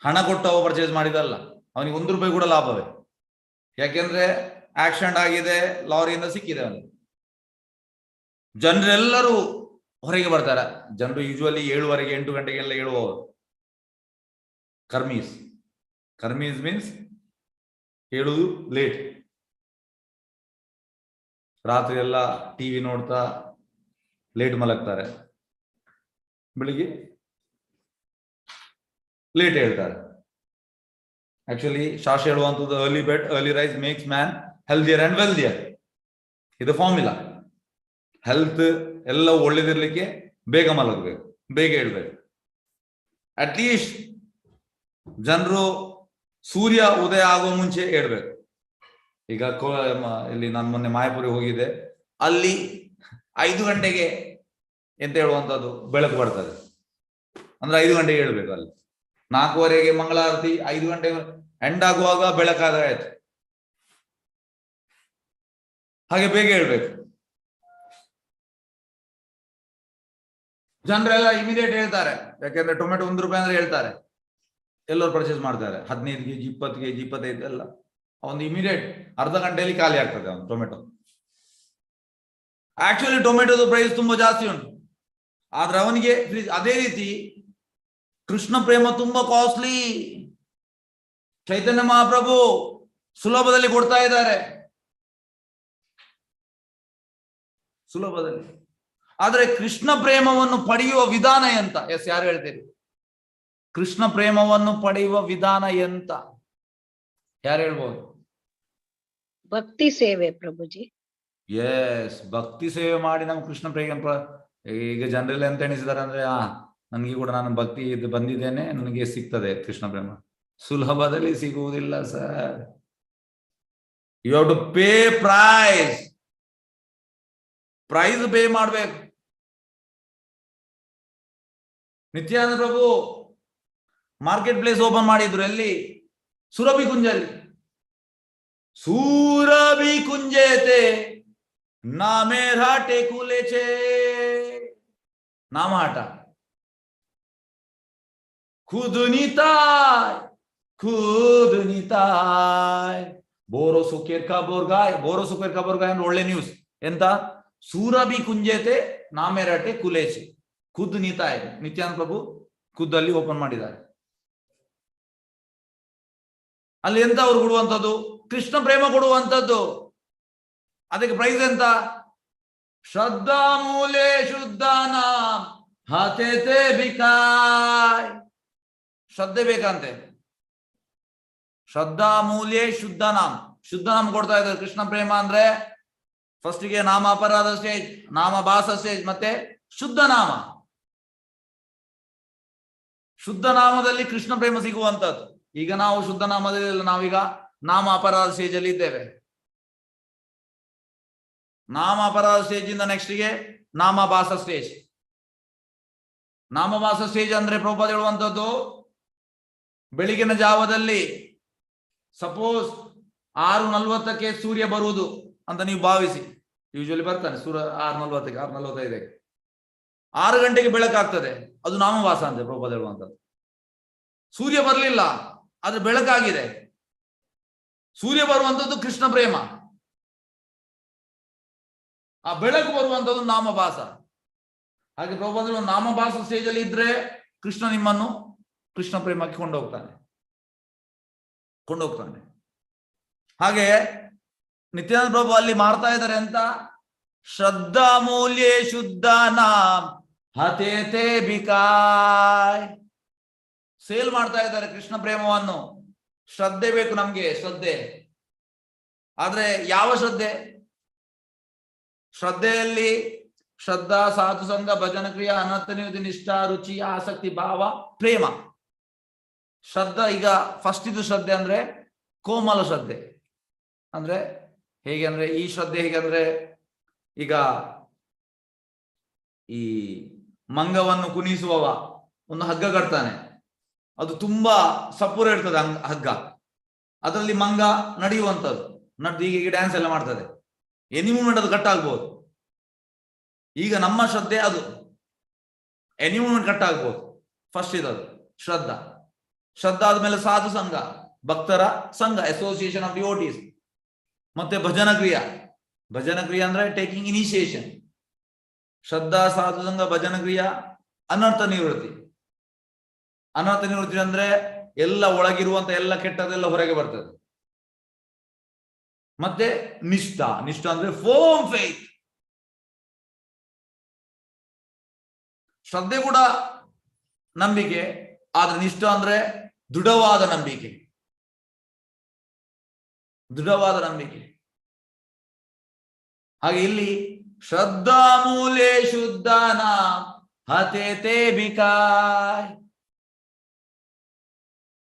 ಹಣ ಕೊಟ್ಟು ಅವ ಪರ್ಚೇಸ್ ಮಾಡಿದಲ್ಲ, ಅವನಿಗೆ ₹1 ಕೂಡ ಲಾಭವೇ. ಯಾಕೆಂದ್ರೆ ಆಕ್ಸಿಡೆಂಟ್ ಆಗಿದೆ, ಲಾರಿಯಿಂದ ಸಿಕ್ಕಿದೆ ಅವನಿಗೆ. ಜನರೆಲ್ಲರೂ ಹೊರಗೆ ಬರ್ತಾರೆ. ಜನರು ಯೂಶುವಲಿ 7:15, 8 ಗಂಟೆಗೆಲ್ಲ ಹೇಳುವವರು. ಕರ್ಮೀಸ್ ಮೀನ್ಸ್ ಹೇಳುವುದು ಲೇಟ್. ರಾತ್ರಿ ಎಲ್ಲ ಟಿವಿ ನೋಡ್ತಾ ಲೇಟ್ ಮಲಗ್ತಾರೆ. ಬೆಳಿಗ್ಗೆ ಲೇಟ್ ಹೇಳ್ತಾರೆ. ಆಕ್ಚುಲಿ ಶಾಸ್ತ್ರ ಹೇಳುವಂಥದ್ದು early bed early rise makes man healthier and wealthier. ಇದು ಫಾರ್ಮುಲಾ. ಹೆಲ್ತ್ ಎಲ್ಲ ಒಳ್ಳೇದಿರ್ಲಿಕ್ಕೆ ಬೇಗ ಮಲಗಬೇಕು, ಬೇಗ ಹೇಳ್ಬೇಕು. ಅಟ್ಲೀಸ್ಟ್ ಜನರು ಸೂರ್ಯ ಉದಯ ಆಗುವ ಮುಂಚೆ ಹೇಳ್ಬೇಕು. ಈಗ ಇಲ್ಲಿ ನಾನು ಮೊನ್ನೆ ಮಾಯಾಪುರಿ ಹೋಗಿದ್ದೆ, ಅಲ್ಲಿ 5 ಗಂಟೆಗೆ ಎಂತ ಹೇಳುವಂಥದ್ದು ಬೆಳಕು ಬರ್ತದೆ. ಅಂದ್ರೆ 5 ಗಂಟೆಗೆ ಹೇಳ್ಬೇಕು. ಅಲ್ಲಿ 4:15ಗೆ ಮಂಗಳಾರತಿ, 5 ಗಂಟೆಗೆ ಎಂಡ್ ಆಗುವಾಗ ಬೆಳಕಾದ ಆಯ್ತು. ಹಾಗೆ ಬೇಗ ಹೇಳ್ಬೇಕು. ಜನರೆಲ್ಲ ಇಮಿಡಿಯೇಟ್ ಹೇಳ್ತಾರೆ, ಯಾಕೆಂದ್ರೆ ಟೊಮೆಟೊ 1 ರೂಪಾಯಿ ಅಂದ್ರೆ ಹೇಳ್ತಾರೆ, ಎಲ್ಲರೂ ಪರ್ಚೇಸ್ ಮಾಡ್ತಾರೆ. 15 kg 20 kg 25 ಎಲ್ಲ ಒಂದು ಇಮಿಡಿಯೇಟ್ ಅರ್ಧ ಗಂಟೆಯಲ್ಲಿ ಖಾಲಿ ಆಗ್ತದೆ ಅವನು ಟೊಮೆಟೊ. ಆಕ್ಚುಲಿ ಟೊಮೆಟೊದ ಪ್ರೈಸ್ ತುಂಬಾ ಜಾಸ್ತಿ ಉಂಟು, ಆದ್ರೆ ಅವನಿಗೆ ಅದೇ ರೀತಿ ಕೃಷ್ಣ ಪ್ರೇಮ ತುಂಬಾ ಕಾಸ್ಟ್ಲಿ. ಚೈತನ್ಯ ಮಹಾಪ್ರಭು ಸುಲಭದಲ್ಲಿ ಕೊಡ್ತಾ ಇದ್ದಾರೆ, ಸುಲಭದಲ್ಲಿ. ಆದ್ರೆ ಕೃಷ್ಣ ಪ್ರೇಮವನ್ನು ಪಡೆಯುವ ವಿಧಾನ ಎಂತ? ಎಸ್, ಯಾರು ಹೇಳ್ತೀರಿ? ಕೃಷ್ಣ ಪ್ರೇಮವನ್ನು ಪಡೆಯುವ ವಿಧಾನ ಎಂತ? ಯಾರು ಹೇಳ್ಬೋದು? ಭಕ್ತಿ ಸೇವೆ ಪ್ರಭುಜಿ. ಎಸ್, ಭಕ್ತಿ ಸೇವೆ ಮಾಡಿ ನಮ್ಮ ಕೃಷ್ಣ ಪ್ರೇಮ. ಈಗ ಜನರೆಲ್ಲ ಎಂತ ಎಣಿಸಿದಾರೆ ಅಂದ್ರೆ, ನನಗೆ ಕೂಡ ನಾನು ಭಕ್ತಿ ಬಂದಿದ್ದೇನೆ, ನನಗೆ ಸಿಗ್ತದೆ ಕೃಷ್ಣ ಪ್ರೇಮ. ಸುಲಭದಲ್ಲಿ ಸಿಗುವುದಿಲ್ಲ sir. You have to pay price pay ಮಾಡ್ಬೇಕು. ನಿತ್ಯಾನಂದ ಪ್ರಭು ಮಾರ್ಕೆಟ್ ಪ್ಲೇಸ್ ಓಪನ್ ಮಾಡಿದ್ರು ಎಲ್ಲಿ? ಸುರಭಿ ಕುಂಜಲ್ಲಿ. ಸುರಭಿ ಕುಂಜೇತೆ ನಾಮೇರಾಟೆ ಕುಲೇಚೆ. ನಾಮಾಟ ಖುದ್ ನಿತಾಯ್ ಖುದ್ ನಿತಾಯ್ ಬೋರೋ ಸುಕೇರ್ ಕಾ ಬೋರ್ಗಾಯ್. ಬೋರೋ ಸುಕೇರ್ ಕಾ ಬೋರ್ಗಾಯ್ ಅಂದ್ರೆ ಒಳ್ಳೆ ನ್ಯೂಸ್. ಎಂತ? ಸೂರಭಿ ಕುಂಜೇತೆ ನಾಮೇರಾಟೆ ಕುಲೇಚೆ. ಖುದ್ ನಿತಾಯ್ ನಿತ್ಯಾನಂದ ಪ್ರಭು ಖುದ್ದಲ್ಲಿ ಓಪನ್ ಮಾಡಿದ್ದಾರೆ. ಅಲ್ಲಿ ಎಂತ ಅವ್ರು ಕೊಡುವಂಥದ್ದು? ಕೃಷ್ಣ ಪ್ರೇಮ ಕೊಡುವಂಥದ್ದು. ಅದಕ್ಕೆ ಪ್ರೈಸ್ ಎಂತ? ಶ್ರದ್ಧಾ ಮೂಲೆ ಶುದ್ಧಾನ ಹತೇತೆ ಬಿಕಾಯ್. ಶ್ರದ್ಧೆ ಬೇಕಂತೆ. ಶ್ರದ್ಧಾ ಮೂಲೆ ಶುದ್ಧನಾಮ್. ಶುದ್ಧನಾಮ್ ಕೊಡ್ತಾ ಇದ್ದಾರೆ. ಕೃಷ್ಣ ಪ್ರೇಮ ಅಂದ್ರೆ ಫಸ್ಟ್ಗೆ ನಾಮ ಅಪರಾಧ ಸ್ಟೇಜ್, ನಾಮ ಭಾಸ ಸ್ಟೇಜ್, ಮತ್ತೆ ಶುದ್ಧ ನಾಮ. ಶುದ್ಧ ನಾಮದಲ್ಲಿ ಕೃಷ್ಣ ಪ್ರೇಮ ಸಿಗುವಂತದ್ದು. ಈಗ ನಾವು ಶುದ್ಧ ನಾಮದಲ್ಲಿ, ನಾವೀಗ ನಾಮ ಅಪರಾಧ ಸ್ಟೇಜ್ ಅಲ್ಲಿ ಇದ್ದೇವೆ. ನಾಮ ಅಪರಾಧ ಸ್ಟೇಜ್ ಇಂದ ನೆಕ್ಸ್ಟ್ಗೆ ನಾಮಭಾಸ ಸ್ಟೇಜ್. ನಾಮಭಾಸ ಸ್ಟೇಜ್ ಅಂದ್ರೆ ಪ್ರಭುಪಾದ ಹೇಳುವಂಥದ್ದು, ಬೆಳಿಗಿನ ಜಾವದಲ್ಲಿ ಸಪೋಸ್ 6:40ಕ್ಕೆ ಸೂರ್ಯ ಬರುವುದು ಅಂತ ನೀವು ಭಾವಿಸಿ. ಯೂಶುವಲಿ ಬರ್ತಾನೆ ಸೂರ್ಯ 6:40ಕ್ಕೆ 6:45ಕ್ಕೆ. 6 ಗಂಟೆಗೆ ಬೆಳಕಾಗ್ತದೆ, ಅದು ನಾಮಭಾಸ ಅಂತೆ ಪ್ರಭುಪಾದ ಹೇಳುವಂಥದ್ದು. ಸೂರ್ಯ ಬರಲಿಲ್ಲ, ಆದ್ರೆ ಬೆಳಕಾಗಿದೆ. ಸೂರ್ಯ ಬರುವಂಥದ್ದು ಕೃಷ್ಣ ಪ್ರೇಮ, ಆ ಬೆಳಕು ಬರುವಂಥದ್ದು ನಾಮಭಾಸ. ಹಾಗೆ ಪ್ರಭುಪಾದರು ನಾಮಭಾಸ ಸ್ಟೇಜ್ ಅಲ್ಲಿ ಇದ್ರೆ ಕೃಷ್ಣ ನಿಮ್ಮನ್ನು ಕೃಷ್ಣ ಪ್ರೇಮಕ್ಕೆ ಕೊಂಡೋಗ್ತಾನೆ. ಹಾಗೆ ನಿತ್ಯಾನಂದ ಪ್ರಭು ಅಲ್ಲಿ ಮಾಡ್ತಾ ಇದ್ದಾರೆ ಅಂತ, ಶ್ರದ್ಧಾ ಮೂಲ್ಯೆ ಶುದ್ಧ ನಾಮ್ ಹತೇತೆ ಬಿಕಾಯ್. ಸೇಲ್ ಮಾಡ್ತಾ ಇದ್ದಾರೆ ಕೃಷ್ಣ ಪ್ರೇಮವನ್ನು. ಶ್ರದ್ಧೆ ಬೇಕು ನಮ್ಗೆ, ಶ್ರದ್ಧೆ. ಆದ್ರೆ ಯಾವ ಶ್ರದ್ಧೆ? ಶ್ರದ್ಧೆಯಲ್ಲಿ ಶ್ರದ್ಧಾ, ಸಾಧು ಸಂಘ, ಭಜನ ಕ್ರಿಯಾ, ಅನಂತ ನಿಯುತಿ, ನಿಷ್ಠಾ, ರುಚಿ, ಆಸಕ್ತಿ, ಭಾವ, ಪ್ರೇಮ. ಶ್ರದ್ಧಾ ಈಗ ಫಸ್ಟ್ ಇದು ಶ್ರದ್ಧೆ ಅಂದ್ರೆ ಕೋಮಲ ಶ್ರದ್ಧೆ. ಅಂದ್ರೆ ಹೇಗೆ ಅಂದ್ರೆ, ಈ ಶ್ರದ್ಧೆ ಹೇಗೆ ಅಂದ್ರೆ, ಈಗ ಈ ಮಂಗವನ್ನು ಕುಣಿಸುವವ ಒಂದು ಹಗ್ಗ ಕಟ್ತಾನೆ, ಅದು ತುಂಬಾ ಸಪೂರ ಇರ್ತದೆ ಹಗ್ಗ. ಅದರಲ್ಲಿ ಮಂಗ ನಡೆಯುವಂಥದ್ದು, ನಡೆದು ಹೀಗೆ ಡ್ಯಾನ್ಸ್ ಎಲ್ಲ ಮಾಡ್ತದೆ. ಎನಿ ಮೂಮೆಂಟ್ ಅದು ಕಟ್ ಆಗ್ಬೋದು. ಈಗ ನಮ್ಮ ಶ್ರದ್ಧೆ ಅದು ಎನಿ ಮೂಮೆಂಟ್ ಕಟ್ ಆಗ್ಬೋದು. ಫಸ್ಟ್ ಇದದು ಶ್ರದ್ಧಾ. ಶ್ರದ್ಧಾ ಆದ್ಮೇಲೆ ಸಾಧು ಸಂಘ, ಭಕ್ತರ ಸಂಘ, ಅಸೋಸಿಯೇಷನ್ ಆಫ್ ಡಿವೋಟೀಸ್. ಮತ್ತೆ ಭಜನ ಕ್ರಿಯಾ. ಭಜನ ಕ್ರಿಯಾ ಅಂದ್ರೆ ಟೇಕಿಂಗ್ ಇನಿಷಿಯೇಷನ್. ಶ್ರದ್ಧಾ, ಸಾಧು ಸಂಘ, ಭಜನ ಕ್ರಿಯಾ, ಅನರ್ಥ ನಿವೃತ್ತಿ. ಅನರ್ಥ ನಿವೃತ್ತಿ ಅಂದ್ರೆ ಎಲ್ಲ ಒಳಗಿರುವಂತ ಎಲ್ಲ ಕೆಟ್ಟದೆಲ್ಲ ಹೊರಗೆ ಬರ್ತದೆ. ಮತ್ತೆ ನಿಷ್ಠಾ. ನಿಷ್ಠಾ ಅಂದ್ರೆ ಫೋಮ್ ಫೇತ್. ಶ್ರದ್ಧೆ ಕೂಡ ನಂಬಿಕೆ, ಆದ್ರೆ ನಿಷ್ಠ ಅಂದ್ರೆ ದೃಢವಾದ ನಂಬಿಕೆ, ದೃಢವಾದ ನಂಬಿಕೆ. ಹಾಗೆ ಇಲ್ಲಿ ಶ್ರದ್ಧಾ ಮೂಲೆ ಶುದ್ಧನ ಹತೇತೆ ಬಿಕಾಯ್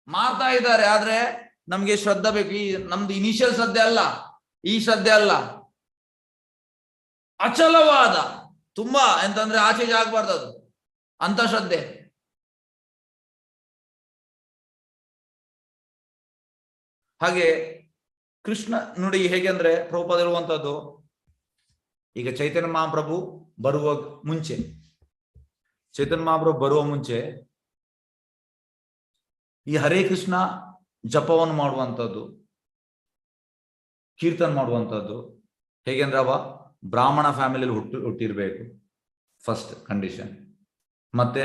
ಮಾಡ್ತಾ ಇದ್ದಾರೆ. ಆದ್ರೆ ನಮ್ಗೆ ಶ್ರದ್ಧೆ ಬೇಕು. ಈ ನಮ್ದು ಇನಿಷಿಯಲ್ ಶ್ರದ್ಧೆ ಅಲ್ಲ, ಈ ಶ್ರದ್ಧೆ ಅಲ್ಲ, ಅಚಲವಾದ, ತುಂಬಾ ಎಂತಂದ್ರೆ ಆಚೆಗೆ ಆಗ್ಬಾರ್ದು ಅದು ಅಂತ ಶ್ರದ್ಧೆ. ಹಾಗೆ ಕೃಷ್ಣ ನೋಡಿ ಹೇಗೆ ಅಂದ್ರೆ ಪ್ರಭುಪಾದ ಇರುವಂತದ್ದು, ಈಗ ಚೈತನ್ಯ ಮಹಾಪ್ರಭು ಬರುವ ಮುಂಚೆ, ಚೈತನ್ಯ ಮಹಾಪ್ರಭು ಬರುವ ಮುಂಚೆ ಈ ಹರೇ ಕೃಷ್ಣ ಜಪವನ್ನು ಮಾಡುವಂಥದ್ದು, ಕೀರ್ತನ ಮಾಡುವಂಥದ್ದು ಹೇಗೆ ಅಂದ್ರೆ ಅವ ಬ್ರಾಹ್ಮಣ ಫ್ಯಾಮಿಲಿಯಲ್ಲಿ ಹುಟ್ಟಿರ್ಬೇಕು, ಫಸ್ಟ್ ಕಂಡೀಷನ್. ಮತ್ತೆ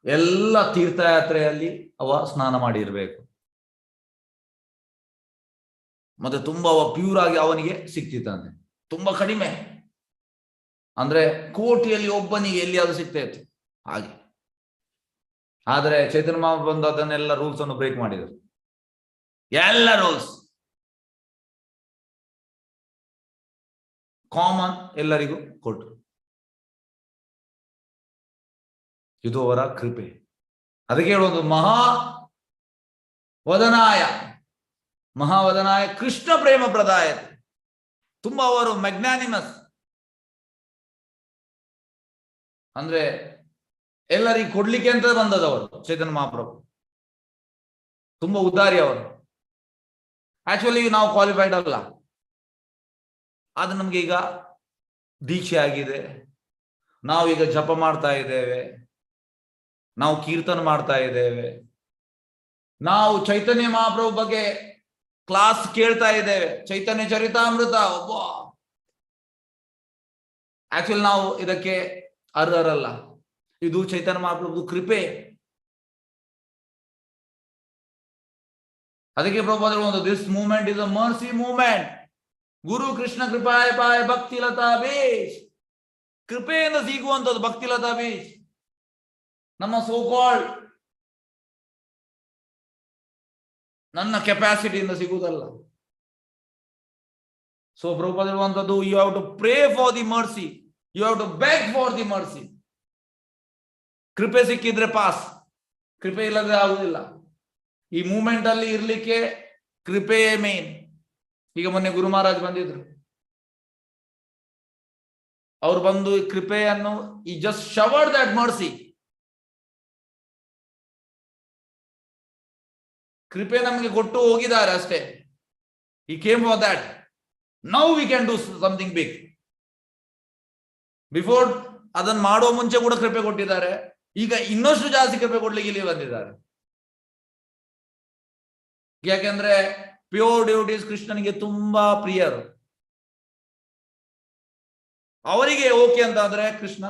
ಎಲ್ಲ ತೀರ್ಥಯಾತ್ರೆಯಲ್ಲಿ ಅವ ಸ್ನಾನ ಮಾಡಿರ್ಬೇಕು. ಮತ್ತೆ ತುಂಬಾ ಅವ ಪ್ಯೂರ್ ಆಗಿ ಅವನಿಗೆ ಸಿಕ್ತಿತ್ತಂತೆ, ತುಂಬಾ ಕಡಿಮೆ ಅಂದ್ರೆ ಕೋಟಿಯಲ್ಲಿ ಒಬ್ಬನಿಗೆ ಎಲ್ಲಿಯಾದ್ರೂ ಸಿಗ್ತಾ ಇತ್ತು ಹಾಗೆ. ಆದ್ರೆ ಚೈತನ್ಯ ಮಹಾಪ್ರಭು ಬಂದು ಅದನ್ನೆಲ್ಲ ರೂಲ್ಸ್ ಅನ್ನು ಬ್ರೇಕ್ ಮಾಡಿದರು, ಎಲ್ಲ ರೂಲ್ಸ್ ಕಾಮನ್ ಎಲ್ಲರಿಗೂ ಕೊಟ್ಟರು. ಇದು ಅವರ ಕೃಪೆ. ಅದಕ್ಕೆ ಹೇಳೋದು ಮಹಾವದನಾಯ ಕೃಷ್ಣ ಪ್ರೇಮ ಪ್ರದಾಯ. ತುಂಬಾ ಅವರು ಮ್ಯಾಗ್ನಾನಿಮಸ್, ಅಂದ್ರೆ ಎಲ್ಲರಿಗೂ ಕೊಡ್ಲಿಕ್ಕೆ ಅಂತ ಬಂದದವರು ಚೈತನ್ಯ ಮಹಾಪ್ರಭು. ತುಂಬಾ ಉದಾರಿ ಅವರು. ಆಕ್ಚುಲಿ ನಾವು ಕ್ವಾಲಿಫೈಡ್ ಅಲ್ಲ, ಅದು ನಮ್ಗೆ ಈಗ ದೀಕ್ಷೆ ಆಗಿದೆ, ನಾವೀಗ ಜಪ ಮಾಡ್ತಾ ಇದ್ದೇವೆ, ನಾವು ಕೀರ್ತನ ಮಾಡ್ತಾ ಇದ್ದೇವೆ, ನಾವು ಚೈತನ್ಯ ಮಹಾಪ್ರಭು ಬಗ್ಗೆ ಕ್ಲಾಸ್ ಕೇಳ್ತಾ ಇದ್ದೇವೆ, ಚೈತನ್ಯ ಚರಿತಾಮೃತ. ಒಬ್ಬ ಆಕ್ಚುಲಿ ನಾವು ಇದಕ್ಕೆ ಅರ್ಹರಲ್ಲ, ಇದು ಚೈತನ್ಯ ಮಹಾಪ್ರಭು ಕೃಪೆ. ಅದಕ್ಕೆ ಪ್ರಭು this movement is a mercy movement. ಗುರು ಕೃಷ್ಣ ಕೃಪಾಯ ಪಾಯ ಭಕ್ತಿ ಲತಾ ಬೀಜ್. ಕೃಪೆಯಿಂದ ಸಿಗುವಂಥದ್ದು ಭಕ್ತಿ ಲತಾ ಬೀಜ್. ನಮ್ಮ ಸೋಕಾಲ್ಡ್ ನನ್ನ ಕೆಪಾಸಿಟಿಯಿಂದ ಸಿಗುವುದಲ್ಲ. ಸೊ ಪ್ರಭುಪಾದ ಇರುವಂತದ್ದು, you have to pray for the mercy, you have to beg for the mercy. ಕೃಪೆ ಸಿಕ್ಕಿದ್ರೆ ಪಾಸ್, ಕೃಪೆ ಇಲ್ಲದೆ ಆಗುದಿಲ್ಲ. ಈ ಮೂಮೆಂಟ್ ಅಲ್ಲಿ ಇರ್ಲಿಕ್ಕೆ ಕೃಪೆಯೇ ಮೇನ್. ಈಗ ಮೊನ್ನೆ ಗುರು ಮಹಾರಾಜ್ ಬಂದಿದ್ರು, ಅವ್ರು ಬಂದು ಕೃಪೆಯನ್ನು ಈ ಜಸ್ಟ್ ಶವರ್ಡ್ ದಟ್ ಮರ್ಸಿ. ಕೃಪೆ ನಮಗೆ ಕೊಟ್ಟು ಹೋಗಿದ್ದಾರೆ ಅಷ್ಟೇ. ಈ came for that. Now we can do something big. Before ಅದನ್ನ ಮಾಡುವ ಮುಂಚೆ ಕೂಡ ಕೃಪೆ ಕೊಟ್ಟಿದ್ದಾರೆ, ಈಗ ಇನ್ನಷ್ಟು ಜಾಸ್ತಿ ಕೃಪೆ ಕೊಡ್ಲಿಕ್ಕೆ ಇಲ್ಲಿ ಬಂದಿದ್ದಾರೆ. ಯಾಕೆಂದ್ರೆ ಪ್ಯೂರ್ ಡಿವೋಟೀಸ್ ಕೃಷ್ಣನಿಗೆ ತುಂಬಾ ಪ್ರಿಯರು. ಅವರಿಗೆ ಓಕೆ ಅಂತ ಆದ್ರೆ ಕೃಷ್ಣ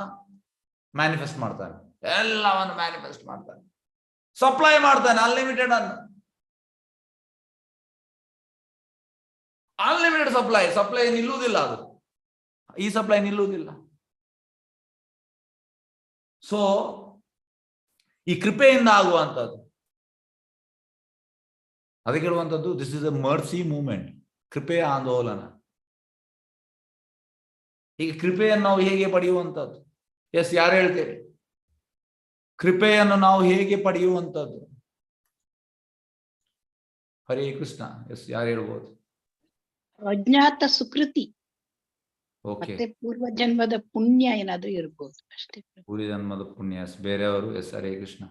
ಮ್ಯಾನಿಫೆಸ್ಟ್ ಮಾಡ್ತಾನೆ, ಎಲ್ಲವನ್ನು ಮ್ಯಾನಿಫೆಸ್ಟ್ ಮಾಡ್ತಾನೆ, ಸಪ್ಲೈ ಮಾಡ್ತಾನೆ ಅನ್ಲಿಮಿಟೆಡ್ ಅನ್ನು. ಅನ್ಲಿಮಿಟೆಡ್ ಸಪ್ಲೈ ನಿಲ್ಲುವುದಿಲ್ಲ, ಅದು ಈ ಸಪ್ಲೈ ನಿಲ್ಲುವುದಿಲ್ಲ. ಸೊ ಈ ಕೃಪೆಯಿಂದ ಆಗುವಂಥದ್ದು, ಅದಕ್ಕೆ ಹೇಳುವಂಥದ್ದು this is a mercy movement, ಕೃಪೆಯ ಆಂದೋಲನ. ಈಗ ಕೃಪೆಯನ್ನು ನಾವು ಹೇಗೆ ಪಡೆಯುವಂಥದ್ದು? ಎಸ್, ಯಾರು ಹೇಳ್ತೇವೆ ಕೃಪೆಯನ್ನು ನಾವು ಹೇಗೆ ಪಡೆಯುವಂಥದ್ದು? ಹರೇ ಕೃಷ್ಣ. ಎಸ್, ಯಾರು ಹೇಳ್ಬೋದು? ಅಜ್ಞಾತ ಸುಕೃತಿ ಓಕೆ, ಮತ್ತೆ ಪೂರ್ವ ಜನ್ಮದ ಪುಣ್ಯ ಏನಾದ್ರೂ ಇರ್ಬೋದು ಅಷ್ಟೇ. ಪೂರ್ವ ಜನ್ಮದ ಪುಣ್ಯ. ಎಸ್, ಬೇರೆಯವರು? ಎಸ್, ಹರೇ ಕೃಷ್ಣ.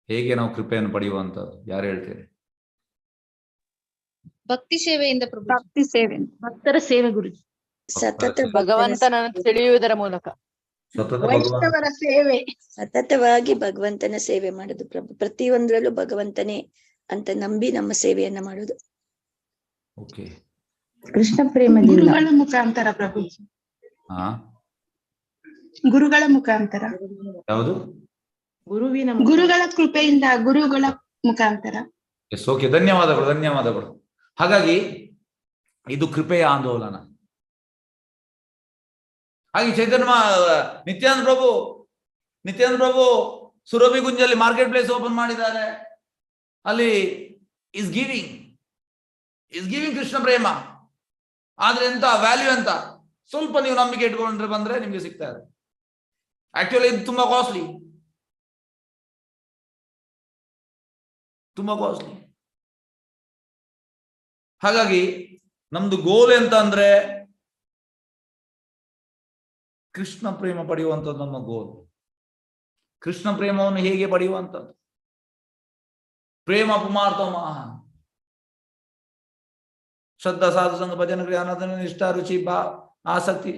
ಹೇಗೆ ನಾವು ಕೃಪೆಯನ್ನು ಪಡೆಯುವಂಥದ್ದು ಯಾರು ಹೇಳ್ತೀರಿ? ಭಕ್ತಿ ಸೇವೆಯಿಂದ ಪ್ರಭು. ಭಕ್ತಿ ಸೇವೆ, ಭಕ್ತರ ಸೇವೆ ಗುರುಜಿ. ಸತತ ಭಗವಂತನನ್ನು ತಿಳಿಯುವುದರ ಮೂಲಕ ಸತತ ವೈಷ್ಣವರ ಸೇವೆ, ಸತತವಾಗಿ ಭಗವಂತನ ಸೇವೆ ಮಾಡುದು ಪ್ರಭು. ಪ್ರತಿಯೊಂದರಲ್ಲೂ ಭಗವಂತನೇ ಅಂತ ನಂಬಿ ನಮ್ಮ ಸೇವೆಯನ್ನ ಮಾಡುದು. ಓಕೆ, ಕೃಷ್ಣ ಪ್ರೇಮದಿಂದ ಗುರುಗಳ ಮುಖಾಂತರ ಪ್ರಭು. ಹಾ, ಗುರುಗಳ ಮುಖಾಂತರ, ಯಾವುದು? ಗುರುಗಳ ಕೃಪೆಯಿಂದ, ಗುರುಗಳ ಮುಖಾಂತರ. ಎಸ್, ಓಕೆ, ಧನ್ಯವಾದಗಳು, ಧನ್ಯವಾದಗಳು. ಹಾಗಾಗಿ ಇದು ಕೃಪೆಯ ಆಂದೋಲನ. ಹಾಗೆ ನಿತ್ಯಾನಂದ ಪ್ರಭು ಸುರಭಿ ಗುಂಜಲ್ಲಿ ಮಾರ್ಕೆಟ್ ಪ್ಲೇಸ್ ಓಪನ್ ಮಾಡಿದ್ದಾರೆ. ಅಲ್ಲಿ ಇಸ್ ಗಿವಿಂಗ್ ಕೃಷ್ಣ ಪ್ರೇಮ. ಆದ್ರೆ ಎಂತ ವ್ಯಾಲ್ಯೂ ಅಂತ ಸ್ವಲ್ಪ ನೀವು ನಂಬಿಕೆ ಇಟ್ಕೊಂಡ್ರೆ ಬಂದ್ರೆ ನಿಮ್ಗೆ ಸಿಗ್ತಾ ಇದೆ. ಆಕ್ಚುಲಿ ಇದು ತುಂಬಾ ಕಾಸ್ಟ್ಲಿ. ಹಾಗಾಗಿ ನಮ್ದು ಗೋಲ್ ಎಂತ ಅಂದ್ರೆ ಕೃಷ್ಣ ಪ್ರೇಮ ಪಡೆಯುವಂಥದ್ದು ನಮ್ಮ ಗೋಲ್. ಕೃಷ್ಣ ಪ್ರೇಮವನ್ನು ಹೇಗೆ ಪಡೆಯುವಂಥದ್ದು? ಪ್ರೇಮ ಪುಮಾರ್ತಮ ಶ್ರದ್ಧಾ ಸಾಧು ಸಂಘ ಭಜನ ಕ್ರಿಯಾ ಅನರ್ಥ ನಿಷ್ಠಾ ರುಚಿ ಆಸಕ್ತಿ.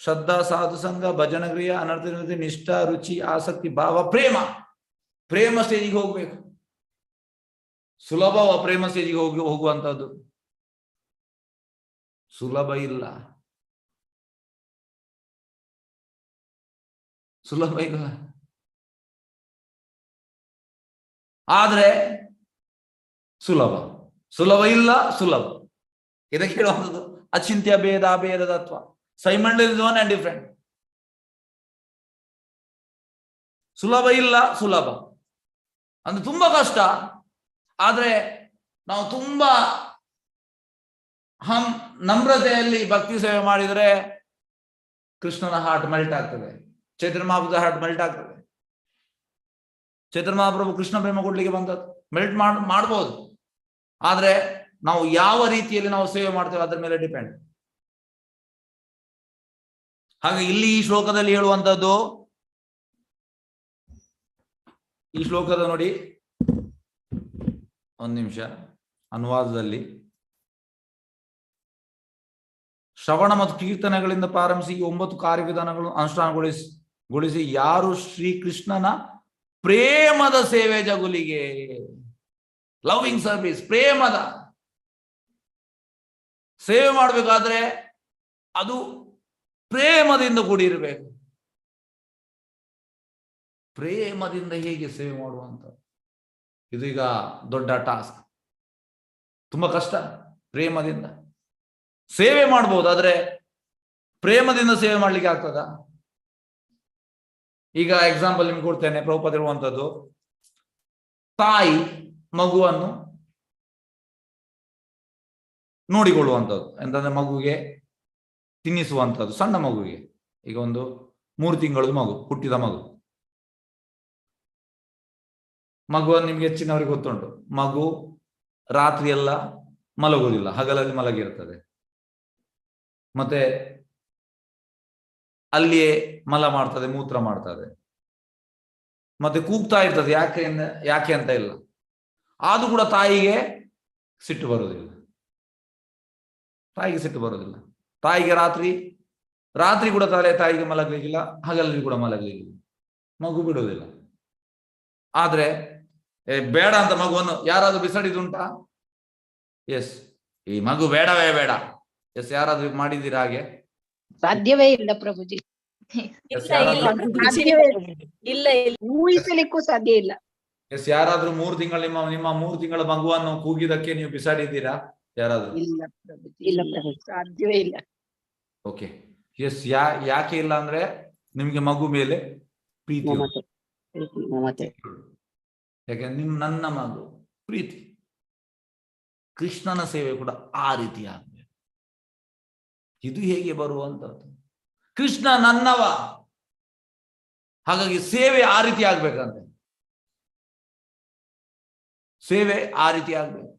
ಶ್ರದ್ಧಾ ಸಾಧು ಸಂಘ ಭಜನ ಕ್ರಿಯಾ ಅನರ್ಥ ನಿಷ್ಠಾ ರುಚಿ ಆಸಕ್ತಿ ಭಾವ ಪ್ರೇಮ ಸ್ಟೇಜಿಗೆ ಹೋಗ್ಬೇಕು. ಸುಲಭವ ಪ್ರೇಮ ಸ್ಟೇಜಿಗೆ ಹೋಗುವಂತದ್ದು? ಸುಲಭ ಇಲ್ಲ. ಆದ್ರೆ ಸುಲಭ ಇಲ್ಲ. ಇದಕ್ಕೆ ಹೇಳುವಂಥದ್ದು ಅಚಿಂತ್ಯ ಭೇದ ತತ್ವ. Simultaneous and different. ಸುಲಭ ಅಂದ್ರೆ ತುಂಬಾ ಕಷ್ಟ. ಆದ್ರೆ ನಾವು ತುಂಬಾ ನಮ್ರತೆಯಲ್ಲಿ ಭಕ್ತಿ ಸೇವೆ ಮಾಡಿದರೆ ಕೃಷ್ಣನ ಹಾರ್ಟ್ ಮೆಲ್ಟ್ ಆಗ್ತದೆ. ಚೈತನ್ಯ ಮಹಾಪ್ರಭುದ ಹಾರ್ಟ್ ಮೆಲ್ಟ್ ಆಗ್ತದೆ. ಚೈತನ್ಯ ಮಹಾಪ್ರಭು ಕೃಷ್ಣ ಪ್ರೇಮ ಕೊಡ್ಲಿಕ್ಕೆ ಬಂದದ್ದು. ಮೆಲ್ಟ್ ಮಾಡ್ಬೋದು. ಆದ್ರೆ ನಾವು ಯಾವ ರೀತಿಯಲ್ಲಿ ನಾವು ಸೇವೆ ಮಾಡ್ತೇವೆ ಅದರ ಮೇಲೆ ಡಿಪೆಂಡ್. ಹಾಗೆ ಇಲ್ಲಿ ಈ ಶ್ಲೋಕದಲ್ಲಿ ಹೇಳುವಂತದ್ದು, ಈ ಶ್ಲೋಕದ ನೋಡಿ, ಒಂದು ನಿಮಿಷ, ಅನುವಾದದಲ್ಲಿ ಶ್ರವಣ ಮತ್ತು ಕೀರ್ತನೆಗಳಿಂದ ಪ್ರಾರಂಭಿಸಿ 9 ಕಾರ್ಯವಿಧಾನಗಳನ್ನು ಅನುಷ್ಠಾನಗೊಳಿಸಿ ಯಾರು ಶ್ರೀಕೃಷ್ಣನ ಪ್ರೇಮದ ಸೇವೆ ಜಗುಲಿಗೆ, ಲವಿಂಗ್ ಸರ್ವಿಸ್, ಪ್ರೇಮದ ಸೇವೆ ಮಾಡಬೇಕಾದ್ರೆ ಅದು ಪ್ರೇಮದಿಂದ ಕೂಡಿರಬೇಕು. ಪ್ರೇಮದಿಂದ ಹೇಗೆ ಸೇವೆ ಮಾಡುವಂತ, ಇದು ಈಗ ದೊಡ್ಡ ಟಾಸ್ಕ್, ತುಂಬಾ ಕಷ್ಟ. ಪ್ರೇಮದಿಂದ ಸೇವೆ ಮಾಡ್ಬೋದು, ಆದ್ರೆ ಪ್ರೇಮದಿಂದ ಸೇವೆ ಮಾಡ್ಲಿಕ್ಕೆ ಆಗ್ತದ? ಈಗ ಎಕ್ಸಾಂಪಲ್ ನಿಮ್ಗೆ ಕೊಡ್ತೇನೆ. ಪ್ರಭುಪಾದ ಇರುವಂತದ್ದು, ತಾಯಿ ಮಗುವನ್ನು ನೋಡಿಕೊಳ್ಳುವಂಥದ್ದು, ಎಂತಂದ್ರೆ ಮಗುವಿಗೆ ತಿನ್ನಿಸುವಂಥದ್ದು. ಸಣ್ಣ ಮಗುವಿಗೆ, ಈಗ ಒಂದು 3 ತಿಂಗಳದ ಮಗು, ಹುಟ್ಟಿದ ಮಗುವನ್ನು ನಿಮ್ಗೆ ಹೆಚ್ಚಿನವರಿಗೆ ಗೊತ್ತುಂಟು. ಮಗು ರಾತ್ರಿ ಎಲ್ಲ ಮಲಗುವುದಿಲ್ಲ, ಹಗಲಲ್ಲಿ ಮಲಗಿರ್ತದೆ. ಮತ್ತೆ ಅಲ್ಲಿಯೇ ಮಲ ಮಾಡ್ತದೆ, ಮೂತ್ರ ಮಾಡ್ತದೆ, ಮತ್ತೆ ಕೂಗ್ತಾ ಇರ್ತದೆ. ಯಾಕೆ ಅಂತ ಇಲ್ಲ. ಆದ್ರೂ ಕೂಡ ತಾಯಿಗೆ ಸಿಟ್ಟು ಬರುವುದಿಲ್ಲ. ತಾಯಿಗೆ ರಾತ್ರಿ ಕೂಡ ತಾಯಿಗೆ ಮಲಗಲಿಕ್ಕಿಲ್ಲ, ಹಗಲಲ್ಲಿ ಕೂಡ ಮಲಗಲಿಕ್ಕಿಲ್ಲ. ಮಗು ಬಿಡುವುದಿಲ್ಲ. ಆದ್ರೆ ಬೇಡ ಅಂತ ಮಗುವನ್ನು ಯಾರಾದ್ರೂ ಬಿಸಾಡಿದುಂಟಾ? ಎಸ್, ಈ ಮಗು ಬೇಡವೇ ಬೇಡ. ಎಸ್, ಯಾರಾದ್ರೂ ಮಾಡಿದ್ದೀರಾ ಹಾಗೆ? ಸಾಧ್ಯವೇ ಇಲ್ಲ ಪ್ರಭುಜಿ. ಇಲ್ಲ ಊಹಿಸಲಿಕ್ಕೂ ಸಾಧ್ಯ ಇಲ್ಲ. ಎಸ್, ಯಾರಾದ್ರೂ 3 ತಿಂಗಳು ನಿಮ್ಮ 3 ತಿಂಗಳ ಮಗುವನ್ನು ಕೂಗಿದಕ್ಕೆ ನೀವು ಬಿಸಾಡಿದ್ದೀರಾ ಯಾರಾದ್ರೂ? ಇಲ್ಲ ಪ್ರಭುಜಿ, ಇಲ್ಲ ಪ್ರಭುಜಿ, ಸಾಧ್ಯವೇ ಇಲ್ಲ. Okay, yes. ಯಾಕೆ ಇಲ್ಲ ಅಂದ್ರೆ ನಿಮ್ಗೆ ಮಗು ಮೇಲೆ ಪ್ರೀತಿ, ಯಾಕಂದ್ರೆ ನನ್ನ ಮಗು ಪ್ರೀತಿ. ಕೃಷ್ಣನ ಸೇವೆ ಕೂಡ ಆ ರೀತಿ ಆಗ್ಬೇಕು. ಇದು ಹೇಗೆ ಬರುವಂತದ್ದು? ಕೃಷ್ಣ ನನ್ನವ, ಹಾಗಾಗಿ ಸೇವೆ ಆ ರೀತಿ ಆಗ್ಬೇಕಂತೆ. ಸೇವೆ ಆ ರೀತಿ ಆಗ್ಬೇಕು.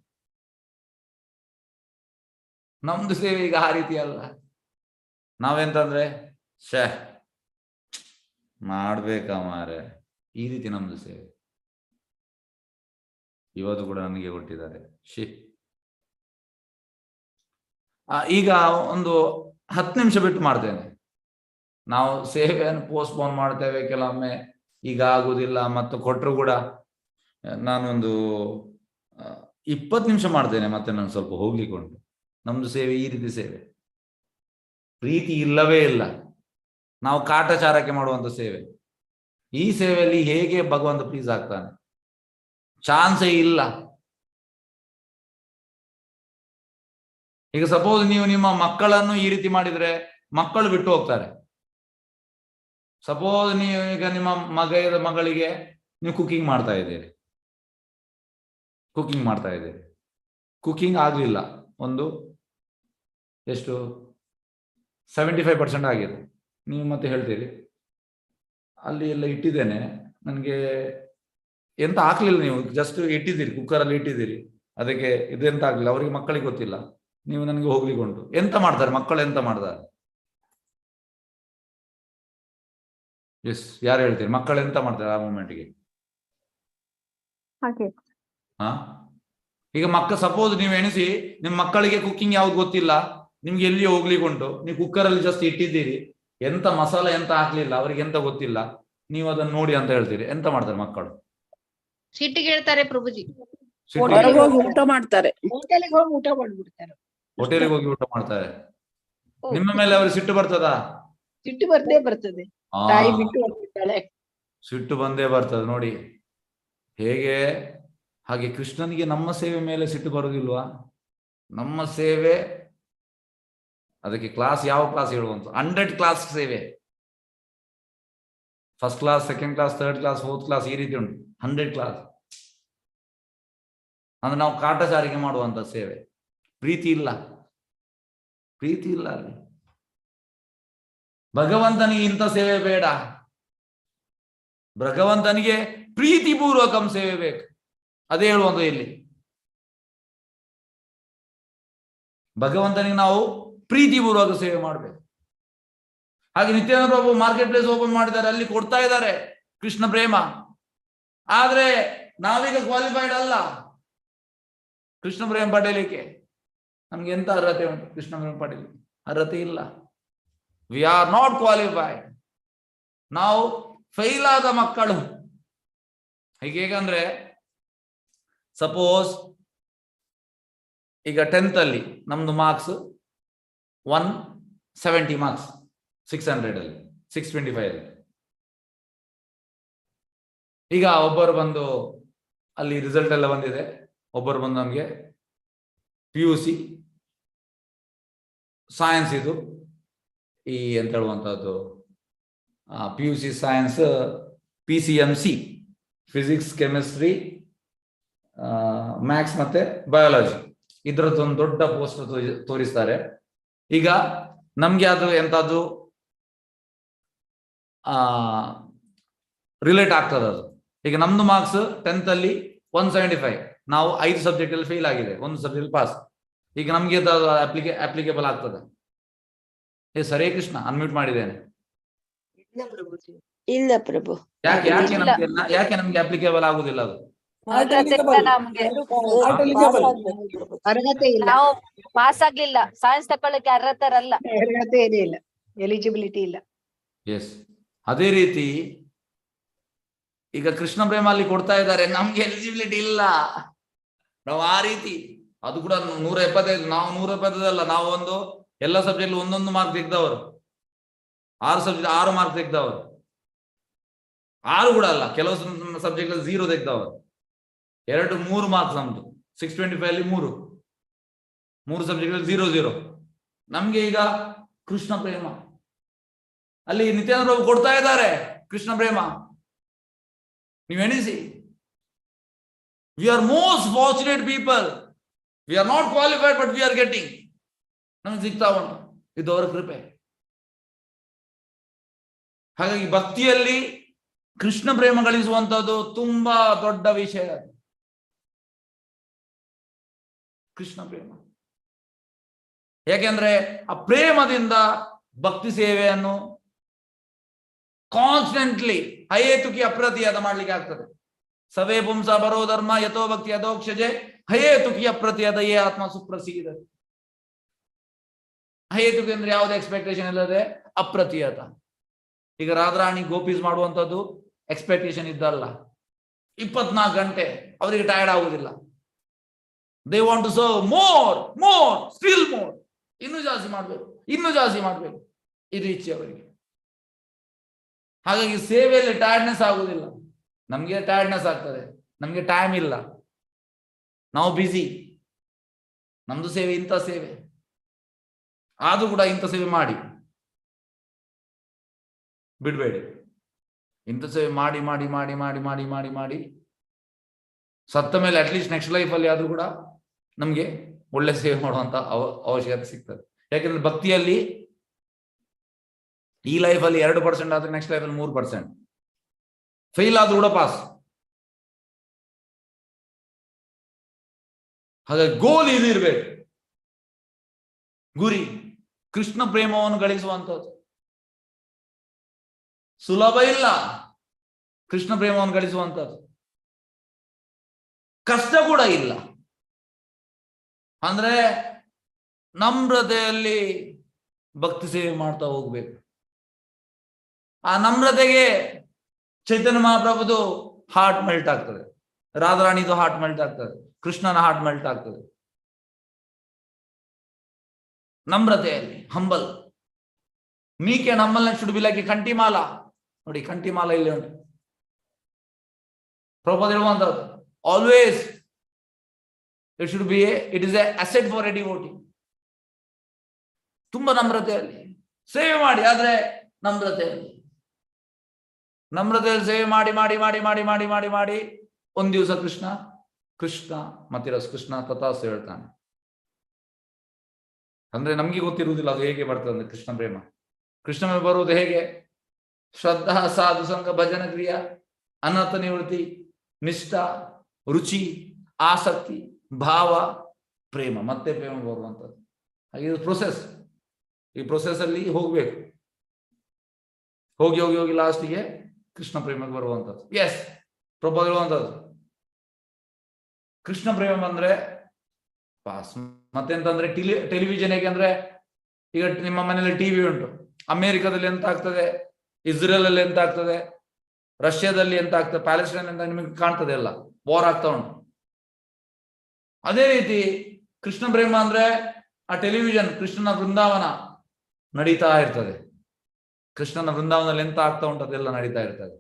ನಮ್ದು ಸೇವೆ ಈಗ ಆ ರೀತಿ ಅಲ್ಲ. ನಾವೆಂತಂದ್ರೆ ಮಾಡ್ಬೇಕ ಮಾರೆ, ಈ ರೀತಿ ನಮ್ದು ಸೇವೆ. ಇವತ್ತು ಕೂಡ ನನಗೆ ಕೊಟ್ಟಿದ್ದಾರೆ. ಈಗ ಒಂದು 10 ನಿಮಿಷ ಬಿಟ್ಟು ಮಾಡ್ತೇನೆ. ನಾವು ಸೇವೆಯನ್ನು ಪೋಸ್ಟ್ಪೋನ್ ಮಾಡ್ತೇವೆ ಕೆಲವೊಮ್ಮೆ, ಈಗ ಆಗುದಿಲ್ಲ. ಮತ್ತು ಕೊಟ್ಟರು ಕೂಡ ನಾನೊಂದು 20 ನಿಮಿಷ ಮಾಡ್ತೇನೆ, ಮತ್ತೆ ನಾನು ಸ್ವಲ್ಪ ಹೋಗ್ಲಿಕ್ಕೆ ಉಂಟು. ನಮ್ದು ಸೇವೆ ಈ ರೀತಿ ಸೇವೆ. ಪ್ರೀತಿ ಇಲ್ಲವೇ ಇಲ್ಲ. ನಾವು ಕಾಟಾಚಾರಕ್ಕೆ ಮಾಡುವಂತ ಸೇವೆ. ಈ ಸೇವೆಯಲ್ಲಿ ಹೇಗೆ ಭಗವಂತ ಪ್ಲೀಸ್ ಆಗ್ತಾನೆ? ಚಾನ್ಸೇ ಇಲ್ಲ. ಈಗ ಸಪೋಸ್ ನೀವು ನಿಮ್ಮ ಮಕ್ಕಳನ್ನು ಈ ರೀತಿ ಮಾಡಿದ್ರೆ ಮಕ್ಕಳು ಬಿಟ್ಟು ಹೋಗ್ತಾರೆ. ಸಪೋಸ್ ನೀವು ಈಗ ನಿಮ್ಮ ಮಗಳಿಗೆ ನೀವು ಕುಕಿಂಗ್ ಮಾಡ್ತಾ ಇದ್ದೀರಿ, ಕುಕಿಂಗ್ ಆಗ್ಲಿಲ್ಲ, ಒಂದು ಎಷ್ಟು 75% ಆಗಿದೆ. ನೀವು ಮತ್ತೆ ಹೇಳ್ತೀರಿ ಅಲ್ಲಿ ಎಲ್ಲ ಇಟ್ಟಿದ್ದೇನೆ, ನನಗೆ ಎಂತ ಹಾಕ್ಲಿಲ್ಲ, ನೀವು ಜಸ್ಟ್ ಇಟ್ಟಿದ್ದೀರಿ, ಕುಕ್ಕರಲ್ಲಿ ಇಟ್ಟಿದ್ದೀರಿ, ಅದಕ್ಕೆ ಇದೆಂತ ಆಗ್ಲಿಲ್ಲ, ಅವರಿಗೆ ಮಕ್ಕಳಿಗೆ ಗೊತ್ತಿಲ್ಲ, ನೀವು ನನಗೆ ಹೋಗ್ಲಿಕ್ಕೆ ಉಂಟು. ಎಂತ ಮಾಡ್ತಾರೆ ಮಕ್ಕಳು, ಎಂತ ಮಾಡ್ತಾರೆ? ಎಸ್, ಯಾರು ಹೇಳ್ತೀರಿ ಮಕ್ಕಳು ಎಂತ ಮಾಡ್ತಾರೆ ಆ ಮೂಮೆಂಟ್ಗೆ? ಹಾಗೆ ಹಾ, ಈಗ ಸಪೋಸ್ ನೀವು ಎಣಿಸಿ, ನಿಮ್ಮ ಮಕ್ಕಳಿಗೆ ಕುಕಿಂಗ್ ಯಾವ್ದು ಗೊತ್ತಿಲ್ಲ, ನಿಮ್ಗೆ ಎಲ್ಲಿ ಹೋಗ್ಲಿಕ್ಕೆ ಉಂಟು, ನೀವು ಕುಕ್ಕರಲ್ಲಿ ಜಸ್ಟ್ ಇಟ್ಟಿದ್ದೀರಿ, ಎಂತ ಮಸಾಲೆ ಎಂತ ಹಾಕ್ಲಿಲ್ಲ, ಅವ್ರಿಗೆ ಎಂತ ಗೊತ್ತಿಲ್ಲ, ನೀವು ಅದನ್ನ ನೋಡಿ ಅಂತ ಹೇಳ್ತೀರಿ, ಎಂತ ಮಾಡ್ತಾರೆ ಮಕ್ಕಳು? ಸಿಟ್ಟಿಗೆ ಹೇಳ್ತಾರೆ ಪ್ರಭುಜಿ. ಹೋಟೆಲಿಗೆ ಹೋಗಿ ಊಟ ಮಾಡ್ತಾರೆ. ಹೋಟೆಲಿಗೆ ಹೋಗಿ ಊಟ ಮಾಡ್ಬಿಡ್ತಾರೆ. ಹೋಟೆಲಿಗೆ ಹೋಗಿ ಊಟ ಮಾಡ್ತಾರೆ. ನಿಮ್ಮ ಮೇಲೆ ಅವ್ರಿಗೆ ಸಿಟ್ಟು ಬರ್ತದಾ? ಸಿಟ್ಟು ಬರ್ತೇ ಬರ್ತದೆ. ತಾಯಿ ಬಿಟ್ಟು ಹೋಗ್ಬಿಡ್ತಾಳೆ. ಸಿಟ್ಟು ಬಂದೇ ಬರ್ತದೆ ನೋಡಿ ಹೇಗೆ. ಹಾಗೆ ಕೃಷ್ಣನಿಗೆ ನಮ್ಮ ಸೇವೆ ಮೇಲೆ ಸಿಟ್ಟು ಬರುವುದಿಲ್ವಾ? ನಮ್ಮ ಸೇವೆ, ಅದಕ್ಕೆ ಕ್ಲಾಸ್, ಯಾವ ಕ್ಲಾಸ್ ಹೇಳುವಂತ 100 ಕ್ಲಾಸ್ ಸೇವೆ. First class, second class, third class, fourth class, ಈ ರೀತಿ ಉಂಟು. 100 ಕ್ಲಾಸ್ ಅಂದ್ರೆ ನಾವು ಕಾಟಚಾರಿಕೆ ಮಾಡುವಂತ ಸೇವೆ. ಪ್ರೀತಿ ಇಲ್ಲ ಅಲ್ಲಿ. ಭಗವಂತನಿಗೆ ಇಂಥ ಸೇವೆ ಬೇಡ, ಭಗವಂತನಿಗೆ ಪ್ರೀತಿಪೂರ್ವಕಂ ಸೇವೆ ಬೇಕು. ಅದೇ ಹೇಳುವಂತ ಇಲ್ಲಿ. ಭಗವಂತನಿಗೆ ನಾವು ಪ್ರೀತಿಪೂರ್ವಕ ಸೇವೆ ಮಾಡಬೇಕು. ಹಾಗೆ ನಿತ್ಯಾನಂದ ಪ್ರಭು ಮಾರ್ಕೆಟ್ ಪ್ಲೇಸ್ ಓಪನ್ ಮಾಡಿದ್ದಾರೆ, ಅಲ್ಲಿ ಕೊಡ್ತಾ ಇದ್ದಾರೆ ಕೃಷ್ಣ ಪ್ರೇಮ. ಆದ್ರೆ ನಾವೀಗ ಕ್ವಾಲಿಫೈಡ್ ಅಲ್ಲ ಕೃಷ್ಣ ಪ್ರೇಮ ಪಡೆಯಲಿಕ್ಕೆ. ನಮ್ಗೆ ಎಂತ ಅರ್ಹತೆ ಉಂಟು ಕೃಷ್ಣ ಪ್ರೇಮ ಪಡೆಯಲಿಕ್ಕೆ? ಅರ್ಹತೆ ಇಲ್ಲ. V are not qualified. ನಾವು ಫೇಲ್ ಆದ ಮಕ್ಕಳು. ಹೇಗಂದ್ರೆ ಸಪೋಸ್ ಈಗ 10th ಅಲ್ಲಿ ನಮ್ದು ಮಾರ್ಕ್ಸ್ 170 ಮಾರ್ಕ್ಸ್, 600 ಅಲ್ಲಿ 625 ಅಲ್ಲಿ. ಈಗ ಒಬ್ಬರು ಬಂದು ಅಲ್ಲಿ ರಿಸಲ್ಟ್ ಎಲ್ಲ ಬಂದಿದೆ, ಒಬ್ಬರು ಬಂದು ನಮ್ಗೆ PUC ಸೈನ್ಸ್, ಇದು ಈ ಅಂತ ಹೇಳುವಂತಹದ್ದು PUC science PCMC, physics, chemistry, maths ಮತ್ತೆ ಬಯಾಲಜಿ, ಇದ್ರದ್ದೊಂದು ದೊಡ್ಡ ಪೋಸ್ಟ್ ತೋರಿಸ್ತಾರೆ. ಈಗ ನಮ್ಗೆ ಅದು ಎಂತದ್ದು ರಿಲೇಟ್ ಆಗ್ತದೆ ಅದು. ಈಗ ನಮ್ದು ಮಾರ್ಕ್ಸ್ 10th ಅಲ್ಲಿ 175, ನಾವು 5 ಸಬ್ಜೆಕ್ಟ್ ಅಲ್ಲಿ ಫೇಲ್ ಆಗಿದೆ, 1 ಸಬ್ಜೆಕ್ಟ್ ಪಾಸ್. ಈಗ ನಮ್ಗೆ ಅಪ್ಲಿಕೇಬಲ್ ಆಗ್ತದೆ? ಸರೇ ಕೃಷ್ಣ ಅನ್ಮ್ಯೂಟ್ ಮಾಡಿದ್ದೇನೆ. ಇಲ್ಲ ಪ್ರಭು. ಯಾಕೆ ನಮ್ಗೆ ಅಪ್ಲಿಕೇಬಲ್ ಆಗುದಿಲ್ಲ ಅದು? ಅರ್ಹತೆ ಇಲ್ಲ, ನಾವು ಪಾಸ್ ಆಗ್ಲಿಲ್ಲ, ಸೈನ್ಸ್ ತಕೊಳ್ಳಿಕ್ಕೆ ಅರ್ಹತರಲ್ಲ, ಅರ್ಹತೆ ಇಲ್ಲ, ಎಲಿಜಿಬಿಲಿಟಿ ಇಲ್ಲ. ಎಸ್, ಅದೇ ರೀತಿ ಈಗ ಕೃಷ್ಣ ಪ್ರೇಮ ಅಲ್ಲಿ ಕೊಡ್ತಾ ಇದ್ದಾರೆ, ನಮ್ಗೆ ಎಲಿಜಿಬಿಲಿಟಿ ಇಲ್ಲ. ನಾವು ಆ ರೀತಿ, ಅದು ಕೂಡ 175, ನಾವು 175 ಅಲ್ಲ, ನಾವು ಒಂದು ಎಲ್ಲ ಸಬ್ಜೆಕ್ಟ್ 1 ಮಾರ್ಕ್ ತೆಗ್ದವರು, 6 ಸಬ್ಜೆಕ್ಟ್ 6 ಮಾರ್ಕ್ ತೆಗ್ದವರು, 6 ಕೂಡ ಅಲ್ಲ, ಕೆಲವು ಸಬ್ಜೆಕ್ಟ್ 0 ತೆಗ್ದವರು, 2-3 ಮಾರ್ಕ್ಸ್ ನಮ್ದು 625 ಅಲ್ಲಿ 3 ಸಬ್ಜೆಕ್ಟ್ 0-0. ನಮ್ಗೆ ಈಗ ಕೃಷ್ಣ ಪ್ರೇಮ ಅಲ್ಲಿ ನಿತ್ಯಾನಂದ ಪ್ರಭು ಕೊಡ್ತಾ ಇದ್ದಾರೆ ಕೃಷ್ಣ ಪ್ರೇಮ. ನೀವು ಎಣಿಸಿ, we are most fortunate people. We are not qualified, but we are getting. ನಮ್ಗೆ ಸಿಗ್ತಾ ಉಂಟು, ಇದು ಅವರ ಕೃಪೆ. ಹಾಗಾಗಿ ಭಕ್ತಿಯಲ್ಲಿ ಕೃಷ್ಣ ಪ್ರೇಮ ಗಳಿಸುವಂತದ್ದು ತುಂಬಾ ದೊಡ್ಡ ವಿಷಯ. ಕೃಷ್ಣ ಪ್ರೇಮ, ಯಾಕೆಂದ್ರೆ ಆ ಪ್ರೇಮದಿಂದ ಭಕ್ತಿ ಸೇವೆಯನ್ನು ಕಾನ್ಸ್ಟೆಂಟ್ಲಿ ಹಯೇತುಕಿ ಅಪ್ರತಿಹತ ಮಾಡ್ಲಿಕ್ಕೆ ಆಗ್ತದೆ. ಸವೇ ಪುಂಸ ಬರೋ ಧರ್ಮ ಯಥೋ ಭಕ್ತಿ ಯಥೋಕ್ಷಜೆ ಹಯೇತುಕಿ ಅಪ್ರತಿಹತ ಯೇ ಆತ್ಮ ಸುಪ್ರಸೀದ. ಹಯೇತುಕಿ ಅಂದ್ರೆ ಯಾವುದೇ ಎಕ್ಸ್ಪೆಕ್ಟೇಷನ್ ಇಲ್ಲದೆ ಅಪ್ರತಿಹತ. ಈಗ ರಾಧಾರಾಣಿ ಗೋಪೀಸ್ ಮಾಡುವಂತದ್ದು ಎಕ್ಸ್ಪೆಕ್ಟೇಷನ್ ಇದ್ದಲ್ಲ, 24 ಗಂಟೆ ಅವರಿಗೆ ಟಯರ್ಡ್ ಆಗುದಿಲ್ಲ. They want to serve more, still more, ಇನ್ನೂ ಜಾಸ್ತಿ ಮಾಡ್ಬೇಕು, ಇದು ಇಚ್ಛೆ ಅವರಿಗೆ. ಹಾಗಾಗಿ ಸೇವೆಯಲ್ಲಿ ಟಯರ್ಡ್ನೆಸ್ ಆಗುದಿಲ್ಲ. ನಮ್ಗೆ ಟಯರ್ಡ್ನೆಸ್ ಆಗ್ತದೆ, ನಮ್ಗೆ ಟೈಮ್ ಇಲ್ಲ, ನಾವು ಬಿಸಿ. ನಮ್ದು ಸೇವೆ ಇಂಥ ಸೇವೆ, ಆದ್ರೂ ಕೂಡ ಇಂಥ ಸೇವೆ ಮಾಡಿ ಬಿಡ್ಬೇಡಿ. ಇಂಥ ಸೇವೆ ಮಾಡಿ ಮಾಡಿ ಮಾಡಿ ಮಾಡಿ ಮಾಡಿ ಮಾಡಿ ಮಾಡಿ ಸತ್ತ ಮೇಲೆ ಅಟ್ಲೀಸ್ಟ್ ನೆಕ್ಸ್ಟ್ ಲೈಫ್ ಅಲ್ಲಿ ಆದ್ರೂ ಕೂಡ ನಮ್ಗೆ ಒಳ್ಳೆ ಸೇವೆ ಮಾಡುವಂತ ಅವಶ್ಯಕತೆ ಸಿಗ್ತದೆ. ಯಾಕಂದ್ರೆ ಭಕ್ತಿಯಲ್ಲಿ ಈ ಲೈಫ್ ಅಲ್ಲಿ 2% ಆದ್ರೆ ನೆಕ್ಸ್ಟ್ ಲೈಫ್ ಅಲ್ಲಿ 3%, ಫೇಲ್ ಆದ್ರೂ ಕೂಡ ಪಾಸ್. ಹಾಗಾಗಿ ಗೋಲ್ ಇದಿರ್ಬೇಕು, ಗುರಿ ಕೃಷ್ಣ ಪ್ರೇಮವನ್ನು ಗಳಿಸುವಂಥದ್ದು. ಸುಲಭ ಇಲ್ಲ ಕೃಷ್ಣ ಪ್ರೇಮವನ್ನು ಗಳಿಸುವಂಥದ್ದು, ಕಷ್ಟ ಕೂಡ ಇಲ್ಲ. ಅಂದ್ರೆ ನಮ್ರತೆಯಲ್ಲಿ ಭಕ್ತಿ ಸೇವೆ ಮಾಡ್ತಾ ಹೋಗ್ಬೇಕು. ಆ ನಮ್ರತೆಗೆ ಚೈತನ್ಯ ಮಹಾಪ್ರಭುದು ಹಾರ್ಟ್ ಮೆಲ್ಟ್ ಆಗ್ತದೆ, ರಾಧಾರಾಣಿದು ಹಾರ್ಟ್ ಮೆಲ್ಟ್ ಆಗ್ತದೆ, ಕೃಷ್ಣನ ಹಾರ್ಟ್ ಮೆಲ್ಟ್ ಆಗ್ತದೆ. ನಮ್ರತೆಯಲ್ಲಿ ಹಂಬಲ್ ಮೀಕೆ ಹಂಬಲ್ ಶುಡ್ ಬಿ ಲೈಕ್ ಕಂಠಿಮಾಲ. ನೋಡಿ ಕಂಠಿಮಾಲ ಇಲ್ಲಿ ಉಂಟು, ಪ್ರಭುಪಾದ ಹೇಳುವಂತದ್ದು always it is a asset for a devotee. ತುಂಬಾ ನಮ್ರತೆಯಲ್ಲಿ ಸೇವೆ ಮಾಡಿ, ಆದ್ರೆ ನಮ್ರತೆಯಲ್ಲಿ ಸೇವೆ ಮಾಡಿ ಮಾಡಿ ಮಾಡಿ ಮಾಡಿ ಮಾಡಿ ಮಾಡಿ ಮಾಡಿ ಒಂದ್ ದಿವಸ ಕೃಷ್ಣ ಕೃಷ್ಣ ಮತಿರಸ್ ಕೃಷ್ಣ ತಥಾಸ್ತು ಹೇಳ್ತಾನೆ. ಅಂದ್ರೆ ನಮ್ಗೆ ಗೊತ್ತಿರುವುದಿಲ್ಲ ಅದು ಹೇಗೆ ಬರ್ತದೆ ಅಂದ್ರೆ ಕೃಷ್ಣ ಪ್ರೇಮ. ಕೃಷ್ಣ ಪ್ರೇಮ ಬರುವುದು ಹೇಗೆ? ಶ್ರದ್ಧಾ, ಸಾಧು ಸಂಘ, ಭಜನ ಕ್ರಿಯಾ, ಅನರ್ಥ ನಿವೃತ್ತಿ, ನಿಷ್ಠಾ, ರುಚಿ, ಆಸಕ್ತಿ, ಭಾವ, ಪ್ರೇಮ, ಮತ್ತೆ ಪ್ರೇಮ ಬರುವಂಥದ್ದು. ಹಾಗೆ ಇದು ಪ್ರೊಸೆಸ್. ಈ ಪ್ರೊಸೆಸ್ ಅಲ್ಲಿ ಹೋಗ್ಬೇಕು, ಹೋಗಿ ಹೋಗಿ ಹೋಗಿ ಲಾಸ್ಟಿಗೆ ಕೃಷ್ಣ ಪ್ರೇಮಕ್ಕೆ ಬರುವಂಥದ್ದು. ಎಸ್, ಪ್ರಭುಪಾದ ಹೇಳುವಂಥದ್ದು ಕೃಷ್ಣ ಪ್ರೇಮ ಅಂದ್ರೆ ಪಾಸ್. ಮತ್ತೆಂತಂದ್ರೆ ಟೆಲಿವಿಷನ್ ಹೇಗೆ ಅಂದ್ರೆ, ಈಗ ನಿಮ್ಮ ಮನೆಯಲ್ಲಿ ಟಿವಿ ಉಂಟು, ಅಮೆರಿಕದಲ್ಲಿ ಎಂತ ಆಗ್ತದೆ, ಇಸ್ರೇಲ್ ಅಲ್ಲಿ ಎಂತ ಆಗ್ತದೆ, ರಷ್ಯಾದಲ್ಲಿ ಎಂತ ಆಗ್ತದೆ, ಪ್ಯಾಲೆಸ್ಟೈನ್ ಅಂತ ನಿಮಗೆ ಕಾಣ್ತದೆ, ಎಲ್ಲ ವಾರ್ ಆಗ್ತಾ ಉಂಟು. ಅದೇ ರೀತಿ ಕೃಷ್ಣ ಪ್ರೇಮ ಅಂದ್ರೆ ಆ ಟೆಲಿವಿಷನ್ ಕೃಷ್ಣನ ವೃಂದಾವನ ನಡೀತಾ ಇರ್ತದೆ. ಕೃಷ್ಣನ ವೃಂದಾವನದಲ್ಲಿ ಎಂತ ಆಗ್ತಾ ಉಂಟು ಅದೆಲ್ಲ ನಡೀತಾ ಇರ್ತದೆ.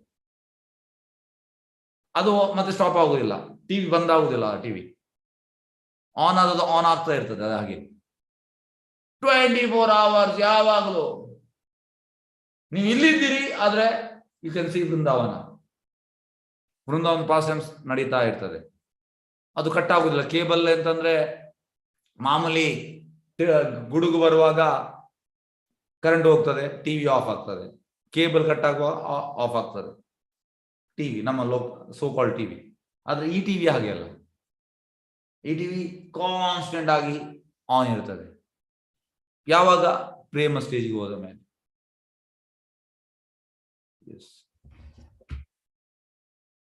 ಅದು ಮತ್ತೆ ಸ್ಟಾಪ್ ಆಗುದಿಲ್ಲ, ಟಿವಿ ಬಂದ್ ಆಗುದಿಲ್ಲ. ಟಿವಿ ಆನ್ ಆದದ್ದು ಆನ್ ಆಗ್ತಾ ಇರ್ತದೆ. ಅದು ಹಾಗೆ 24 hours ಯಾವಾಗಲೂ ನೀವು ಇಲ್ಲಿದ್ದೀರಿ, ಆದ್ರೆ ಯು ಕ್ಯಾನ್ ಸಿ ವೃಂದಾವನ ಪಾಸೆನ್ಸ್ ನಡೀತಾ ಇರ್ತದೆ. ಅದು ಕಟ್ ಆಗುದಿಲ್ಲ. ಕೇಬಲ್ ಅಂತಂದ್ರೆ ಮಾಮೂಲಿ ಗುಡುಗು ಬರುವಾಗ ಕರೆಂಟ್ ಹೋಗ್ತದೆ, ಟಿವಿ ಆಫ್ ಆಗ್ತದೆ. ಕೇಬಲ್ ಕಟ್ ಆಗುವಾಗ ಆಫ್ ಆಗ್ತದೆ ಟಿವಿ, ನಮ್ಮ ಸೋ ಕಾಲ್ಡ್ ಟಿವಿ. ಆದ್ರೆ ಈ ಟಿವಿ ಹಾಗೆ ಅಲ್ಲ, ಈ ಟಿವಿ ಕಾನ್ಸ್ಟೆಂಟ್ ಆಗಿ ಆನ್ ಇರ್ತದೆ. ಯಾವಾಗ? ಪ್ರೇಮ ಸ್ಟೇಜ್ಗೆ ಹೋದ ಮೇಲೆ.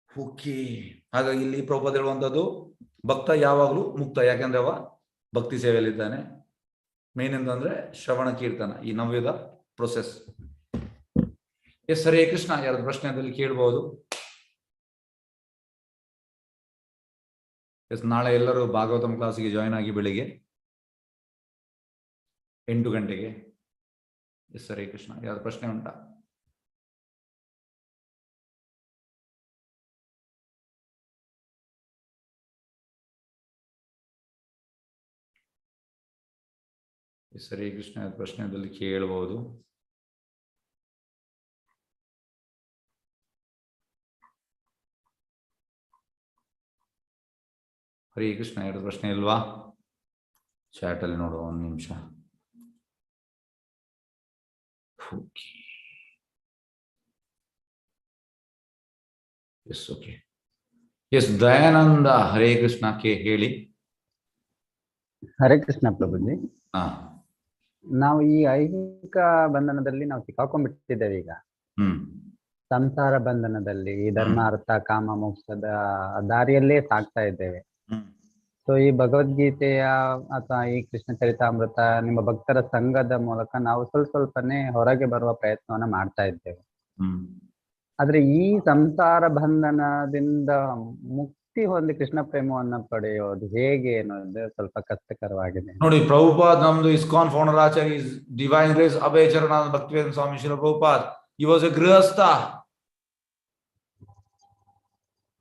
ಓಕೆ, ಹಾಗಾಗಿ ಇಲ್ಲಿ ಪ್ರಭುಪಾದ ಹೇಳುವಂಥದ್ದು ಭಕ್ತ ಯಾವಾಗಲೂ ಮುಕ್ತ, ಯಾಕೆಂದ್ರೆ ಅವ ಭಕ್ತಿ ಸೇವೆಯಲ್ಲಿದ್ದಾನೆ. ಮೇನ್ ಅಂತಂದ್ರೆ ಶ್ರವಣ ಕೀರ್ತನ, ಈ ನವ್ಯದ ಪ್ರೊಸೆಸ್. ಎಸ್, ಹರೇ ಕೃಷ್ಣ. ಯಾರಾದ್ರೂ ಪ್ರಶ್ನೆದಲ್ಲಿ ಕೇಳಬಹುದು. ಎಸ್, ನಾಳೆ ಎಲ್ಲರೂ ಭಾಗವತಂ ಕ್ಲಾಸಿಗೆ ಜಾಯಿನ್ ಆಗಿ ಬೆಳಿಗ್ಗೆ 8 ಗಂಟೆಗೆ. ಎಸ್, ಹರೇ ಕೃಷ್ಣ. ಯಾವ್ದು ಪ್ರಶ್ನೆ ಉಂಟಾ? ಎಸ್, ಹರೇ ಕೃಷ್ಣ. ಪ್ರಶ್ನೆದಲ್ಲಿ ಕೇಳಬಹುದು. ಹರೇ ಕೃಷ್ಣ. ಎರಡು ಪ್ರಶ್ನೆ ಇಲ್ವಾ? ಚಾಟ್ ಅಲ್ಲಿ ನೋಡುವ, ಒಂದು ನಿಮಿಷ. Yes, okay. Yes, Dayananda. Hare Krishna. ಹೇಳಿ. ಹರೇ ಕೃಷ್ಣ ಪ್ರಭುಜಿ. ಹಾ, ನಾವು ಈ ಐಹಿಕ ಬಂಧನದಲ್ಲಿ ನಾವು ಸಿಕ್ಕಾಕೊಂಡ್ಬಿಟ್ಟಿದ್ದೇವೆ ಈಗ. ಹ್ಮ್. ಸಂಸಾರ ಬಂಧನದಲ್ಲಿ ಈ ಧರ್ಮ, ಅರ್ಥ, ಕಾಮ, ಮೋಕ್ಷದ ದಾರಿಯಲ್ಲೇ ಸಾಗ್ತಾ ಇದ್ದೇವೆ. ಸೊ ಈ ಭಗವದ್ಗೀತೆಯ ಅಥವಾ ಈ ಕೃಷ್ಣ ಚರಿತಾಮೃತ, ನಿಮ್ಮ ಭಕ್ತರ ಸಂಘದ ಮೂಲಕ ನಾವು ಸ್ವಲ್ಪನೇ ಹೊರಗೆ ಬರುವ ಪ್ರಯತ್ನವನ್ನ ಮಾಡ್ತಾ ಇದ್ದೇವೆ. ಆದ್ರೆ ಈ ಸಂಸಾರ ಬಂಧನದಿಂದ ಮುಕ್ತಿ ಹೊಂದಿ ಕೃಷ್ಣ ಪ್ರೇಮವನ್ನ ಪಡೆಯೋದು ಹೇಗೆ ಅನ್ನೋದು ಸ್ವಲ್ಪ ಕಷ್ಟಕರವಾಗಿದೆ. ನೋಡಿ, ಪ್ರಭುಪಾದ್ ನಮ್ದು ಇಸ್ಕಾನ್ ಫೌಂಡರ್ ಆಚಾರ್ಯ ಡಿವೈನ್ ಗ್ರೇಸ್ ಅಭಯ ಚರಣಾನಂದ ಭಕ್ತಿವೇದಾಂತ ಸ್ವಾಮಿ ಶ್ರೀಲ ಪ್ರಭುಪಾದ್. ಈ ವಾಸ್ ಎ ಗೃಹಸ್ಥ.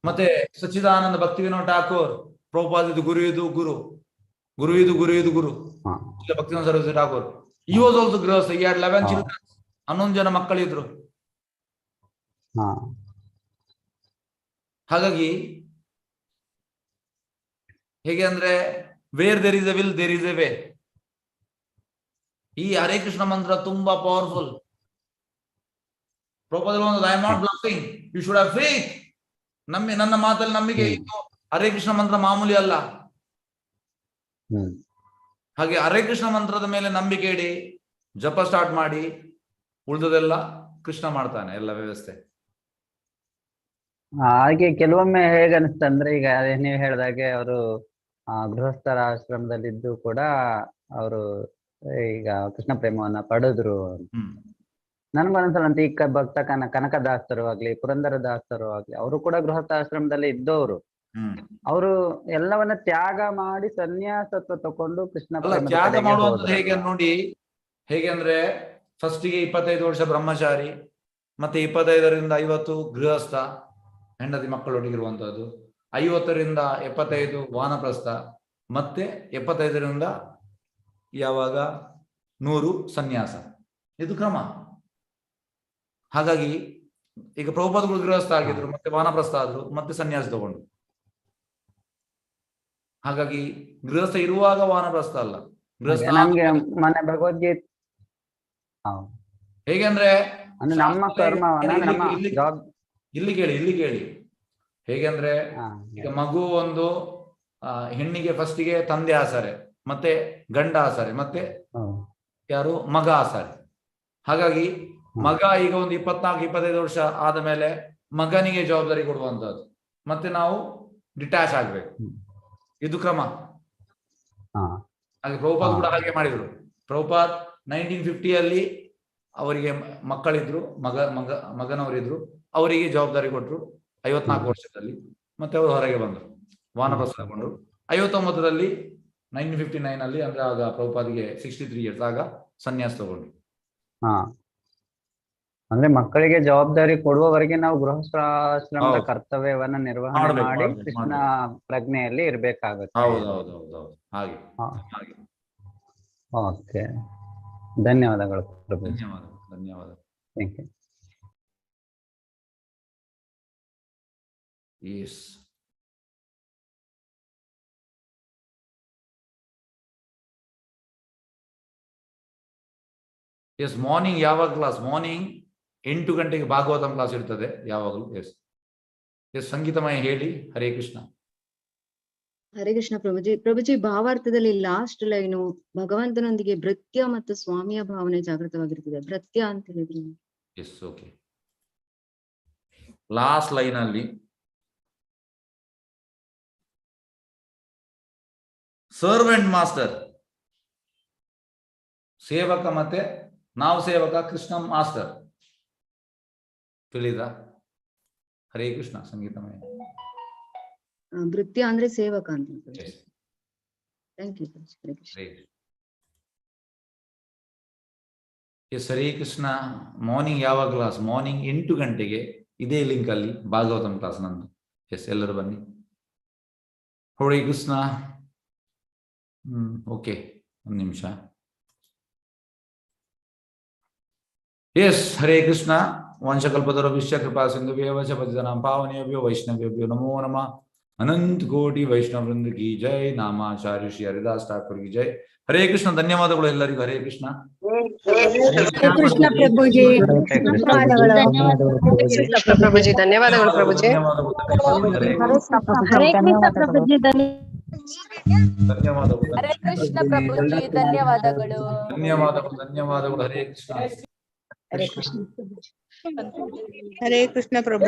ಮತ್ತೆ ಸಚ್ಚಿದಾನಂದ ಭಕ್ತಿ ವಿನೋದ್ ಠಾಕೂರ್ ಪ್ರಭುಪಾದ್ ಇದು ಗುರು ಇದು ಗುರು ಭಕ್ತಿವೇದಾಂತ ಸರಸ್ವತಿ ಠಾಕೂರ್. ಈ ವಾಸ್ ಆಲ್ಸೋ ಗೃಹಸ್ಥ. ಈ 11 ಚಿಲ್ಡ್ರನ್, 11 ಜನ ಮಕ್ಕಳಿದ್ರು. ಹಾ ಹಾಗಾಗಿ ಹೇಗೆ ಅಂದ್ರೆ where there is a will there is a way. ಈ ಹರೇ ಕೃಷ್ಣ ಮಂತ್ರ ತುಂಬಾ powerful. I am not bluffing, you should have faith. ನನ್ನ ಮಾತಲ್ಲಿ ನಂಬಿಕೆ ಇತ್ತು. ಹರೇ ಕೃಷ್ಣ ಮಂತ್ರ ಮಾಮೂಲಿ ಅಲ್ಲ. ಹಾಗೆ ಹರೇ ಕೃಷ್ಣ ಮಂತ್ರದ ಮೇಲೆ ನಂಬಿಕೆ ಇಡಿ, ಜಪ ಸ್ಟಾರ್ಟ್ ಮಾಡಿ, ಉಳಿದದೆಲ್ಲ ಕೃಷ್ಣ ಮಾಡ್ತಾನೆ ಎಲ್ಲ ವ್ಯವಸ್ಥೆ. ಹಾಗೆ ಕೆಲವೊಮ್ಮೆ ಹೇಗೆ ಅನಿಸ್ತಂದ್ರೆ, ಈಗ ನೀವು ಹೇಳಿದಾಗೆ ಅವರು ಗೃಹಸ್ಥರ ಆಶ್ರಮದಲ್ಲಿದ್ದು ಕೂಡ ಅವರು ಈಗ ಕೃಷ್ಣ ಪ್ರೇಮವನ್ನ ಪಡೆದ್ರು. ನನ್ಗನ್ಸಲ್ಲಂತ ಈ ಭಕ್ತ ಕನಕದಾಸರು ಆಗ್ಲಿ, ಪುರಂದರದಾಸರು ಆಗ್ಲಿ, ಅವರು ಕೂಡ ಗೃಹಸ್ಥ ಆಶ್ರಮದಲ್ಲಿ ಇದ್ದವರು. ಅವರು ಎಲ್ಲವನ್ನ ತ್ಯಾಗ ಮಾಡಿ ಸನ್ಯಾಸತ್ವ ತಕೊಂಡು ಕೃಷ್ಣ ತ್ಯಾಗ ಮಾಡುವಂಥದ್ದು ಹೇಗೆ ನೋಡಿ, ಹೇಗೆ ಅಂದ್ರೆ ಫಸ್ಟಿಗೆ 25 ವರ್ಷ ಬ್ರಹ್ಮಚಾರಿ, ಮತ್ತೆ 25ರಿಂದ 50 ಗೃಹಸ್ಥ ಹೆಂಡತಿ ಮಕ್ಕಳೊಟ್ಟಿಗಿರುವಂತಹದ್ದು, 50ರಿಂದ 75 ವಾನಪ್ರಸ್ಥ, ಮತ್ತೆ 75ರಿಂದ ಯಾವಾಗ 100 ಸನ್ಯಾಸ. ಇದು ಕ್ರಮ. ಹಾಗಾಗಿ ಈಗ ಪ್ರಭುಪಾದಗಳು ಗೃಹಸ್ಥ ಆಗಿದ್ರು, ಮತ್ತೆ ವಾನಪ್ರಸ್ಥ ಆದ್ರು, ಮತ್ತೆ ಸನ್ಯಾಸ ತಗೊಂಡು. ಹಾಗಾಗಿ ಗೃಹಸ್ಥ ಇರುವಾಗ ವಾನಪ್ರಸ್ಥ ಅಲ್ಲ, ಗೃಹಸ್ಥ ಮನೆ ಭಗವದ್ಗೀತೆ ಹೇಗೆ ಅಂದ್ರೆ ನಮ್ಮ ಕರ್ಮವನ್ನ ಇಲ್ಲಿ ಕೇಳಿ ಹೇಗೆ ಅಂದ್ರೆ ಈಗ ಮಗು ಒಂದು ಹೆಣ್ಣಿಗೆ ಫಸ್ಟಿಗೆ ತಂದೆ ಆಸರೆ, ಮತ್ತೆ ಗಂಡ ಆಸರೆ, ಮತ್ತೆ ಯಾರು ಮಗ ಆಸರೆ. ಹಾಗಾಗಿ ಮಗ ಈಗ ಒಂದು 24-25 ವರ್ಷ ಆದ ಮೇಲೆ ಮಗನಿಗೆ ಜವಾಬ್ದಾರಿ ಕೊಡುವಂತದ್ದು, ಮತ್ತೆ ನಾವು ಡಿಟ್ಯಾಚ್ ಆಗ್ಬೇಕು. ಇದು ಕ್ರಮ. ಹಾಗೆ ಪ್ರಭುಪಾದ್ ಕೂಡ ಹಾಗೆ ಮಾಡಿದ್ರು. ಪ್ರಭುಪಾದ್ 1950 ಅವರಿಗೆ ಮಕ್ಕಳಿದ್ರು, ಮಗನವರಿದ್ರು, ಅವರಿಗೆ ಜವಾಬ್ದಾರಿ ಕೊಟ್ಟರು 54 ವರ್ಷದಲ್ಲಿ. ಮತ್ತೆ ಅವರು ಹೊರಗೆ ಬಂದರು, ವಾನಪ್ರಸ್ಥ ತಗೊಂಡ್ರು. 59ರಲ್ಲಿ 1959 ಅಂದ್ರೆ ಆಗ ಪ್ರಭುಪಾದಿಗೆ 63 ಇಯರ್ಸ್, ಆಗ ಸನ್ಯಾಸ ತಗೊಂಡ್ರು. ಅಂದ್ರೆ ಮಕ್ಕಳಿಗೆ ಜವಾಬ್ದಾರಿ ಕೊಡುವವರೆಗೆ ನಾವು ಗೃಹಸ್ಥಾಶ್ರಮದ ಕರ್ತವ್ಯವನ್ನ ನಿರ್ವಹಣೆ ಮಾಡಿ ಕೃಷ್ಣ ಪ್ರಜ್ಞೆಯಲ್ಲಿ ಇರ್ಬೇಕಾಗುತ್ತೆ. ಹೌದೌದೌದೌದು, ಹಾಗೆ. ಓಕೆ, ಧನ್ಯವಾದಗಳು ಪ್ರಭು. ಧನ್ಯವಾದ. Thank you. Yes, yes. Morning ಯಾವಾಗ ಕ್ಲಾಸ್? ಮಾರ್ನಿಂಗ್ 8 ಗಂಟೆಗೆ ಭಾಗವತಂ ಕ್ಲಾಸ್ ಇರ್ತದೆ ಯಾವಾಗಲೂ. ಎಸ್ ಎಸ್, ಸಂಗೀತಮಯ ಹೇಳಿ. ಹರೇ ಕೃಷ್ಣ. ಹರೇ ಕೃಷ್ಣ ಪ್ರಭುಜಿ. ಪ್ರಭುಜಿ, ಭಾವಾರ್ಥದಲ್ಲಿ ಲಾಸ್ಟ್ ಲೈನು ಭಗವಂತನೊಂದಿಗೆ ಭೃತ್ಯ ಮತ್ತು ಸ್ವಾಮಿಯ ಭಾವನೆ ಜಾಗೃತವಾಗಿರ್ತದೆ. ಭೃತ್ಯ ಅಂತ ಹೇಳಿದ್ರಿ. Yes, okay. ಲಾಸ್ಟ್ ಲೈನ್ ಅಲ್ಲಿ ಸರ್ವೆಂಟ್ ಮಾಸ್ಟರ್, ಸೇವಕ, ಮತ್ತೆ ನಾವು ಸೇವಕ, ಕೃಷ್ಣ ಮಾಸ್ಟರ್. ತಿಳಿದ? ಹರೇ ಕೃಷ್ಣ. ಸಂಗೀತಮಯ ಭೃತ್ಯ ಅಂದ್ರೆ ಸೇವಕ ಅಂತ. Thank you. Hare Krishna. Yes, Hare Krishna. Morning ಯಾವ ಕ್ಲಾಸ್? ಮಾರ್ನಿಂಗ್ 8 ಗಂಟೆಗೆ ಇದೇ ಲಿಂಕ್ ಅಲ್ಲಿ ಭಾಗವತಂ ಕ್ಲಾಸ್ ನಂದು. ಎಸ್, ಎಲ್ಲರೂ ಬನ್ನಿ. ಹರೇ ಕೃಷ್ಣ. ಓಕೆ, ಒಂದು ನಿಮಿಷ. ಎಸ್, ಹರೇ ಕೃಷ್ಣ. ವಂಶಕಲ್ಪತರುಭ್ಯಶ್ಚ ಕೃಪಾ ಸಿಂಧುಭ್ಯೋ ಚ ಪತಿತಾನಾಂ ಪಾವನೇಭ್ಯೋ ವೈಷ್ಣವೇಭ್ಯೋ ನಮೋ ನಮಃ. ಅನಂತ ಕೋಟಿ ವೈಷ್ಣವ ವೃಂದ ಕಿ ಜೈ. ನಾಮಾಚಾರ್ಯ ಶ್ರೀ ಹರಿದಾಸ್ ಠಾಕೂರ್ ಕಿ ಜೈ. ಹರೇ ಕೃಷ್ಣ. ಧನ್ಯವಾದಗಳು ಎಲ್ಲರಿಗೂ. ಹರೇ ಕೃಷ್ಣ. ಕೃಷ್ಣ ಪ್ರಭುಜಿ. ಪ್ರಭುಜಿ ಧನ್ಯವಾದಗಳು. ಪ್ರಭುಜಿ ಧನ್ಯವಾದಗಳು. ಹರೇ ಕೃಷ್ಣ ಪ್ರಭುಜಿ, ಧನ್ಯವಾದಗಳು. ಧನ್ಯವಾದಗಳು. ಹರೇ ಕೃಷ್ಣ. ಹರೇ ಕೃಷ್ಣ ಪ್ರಭು.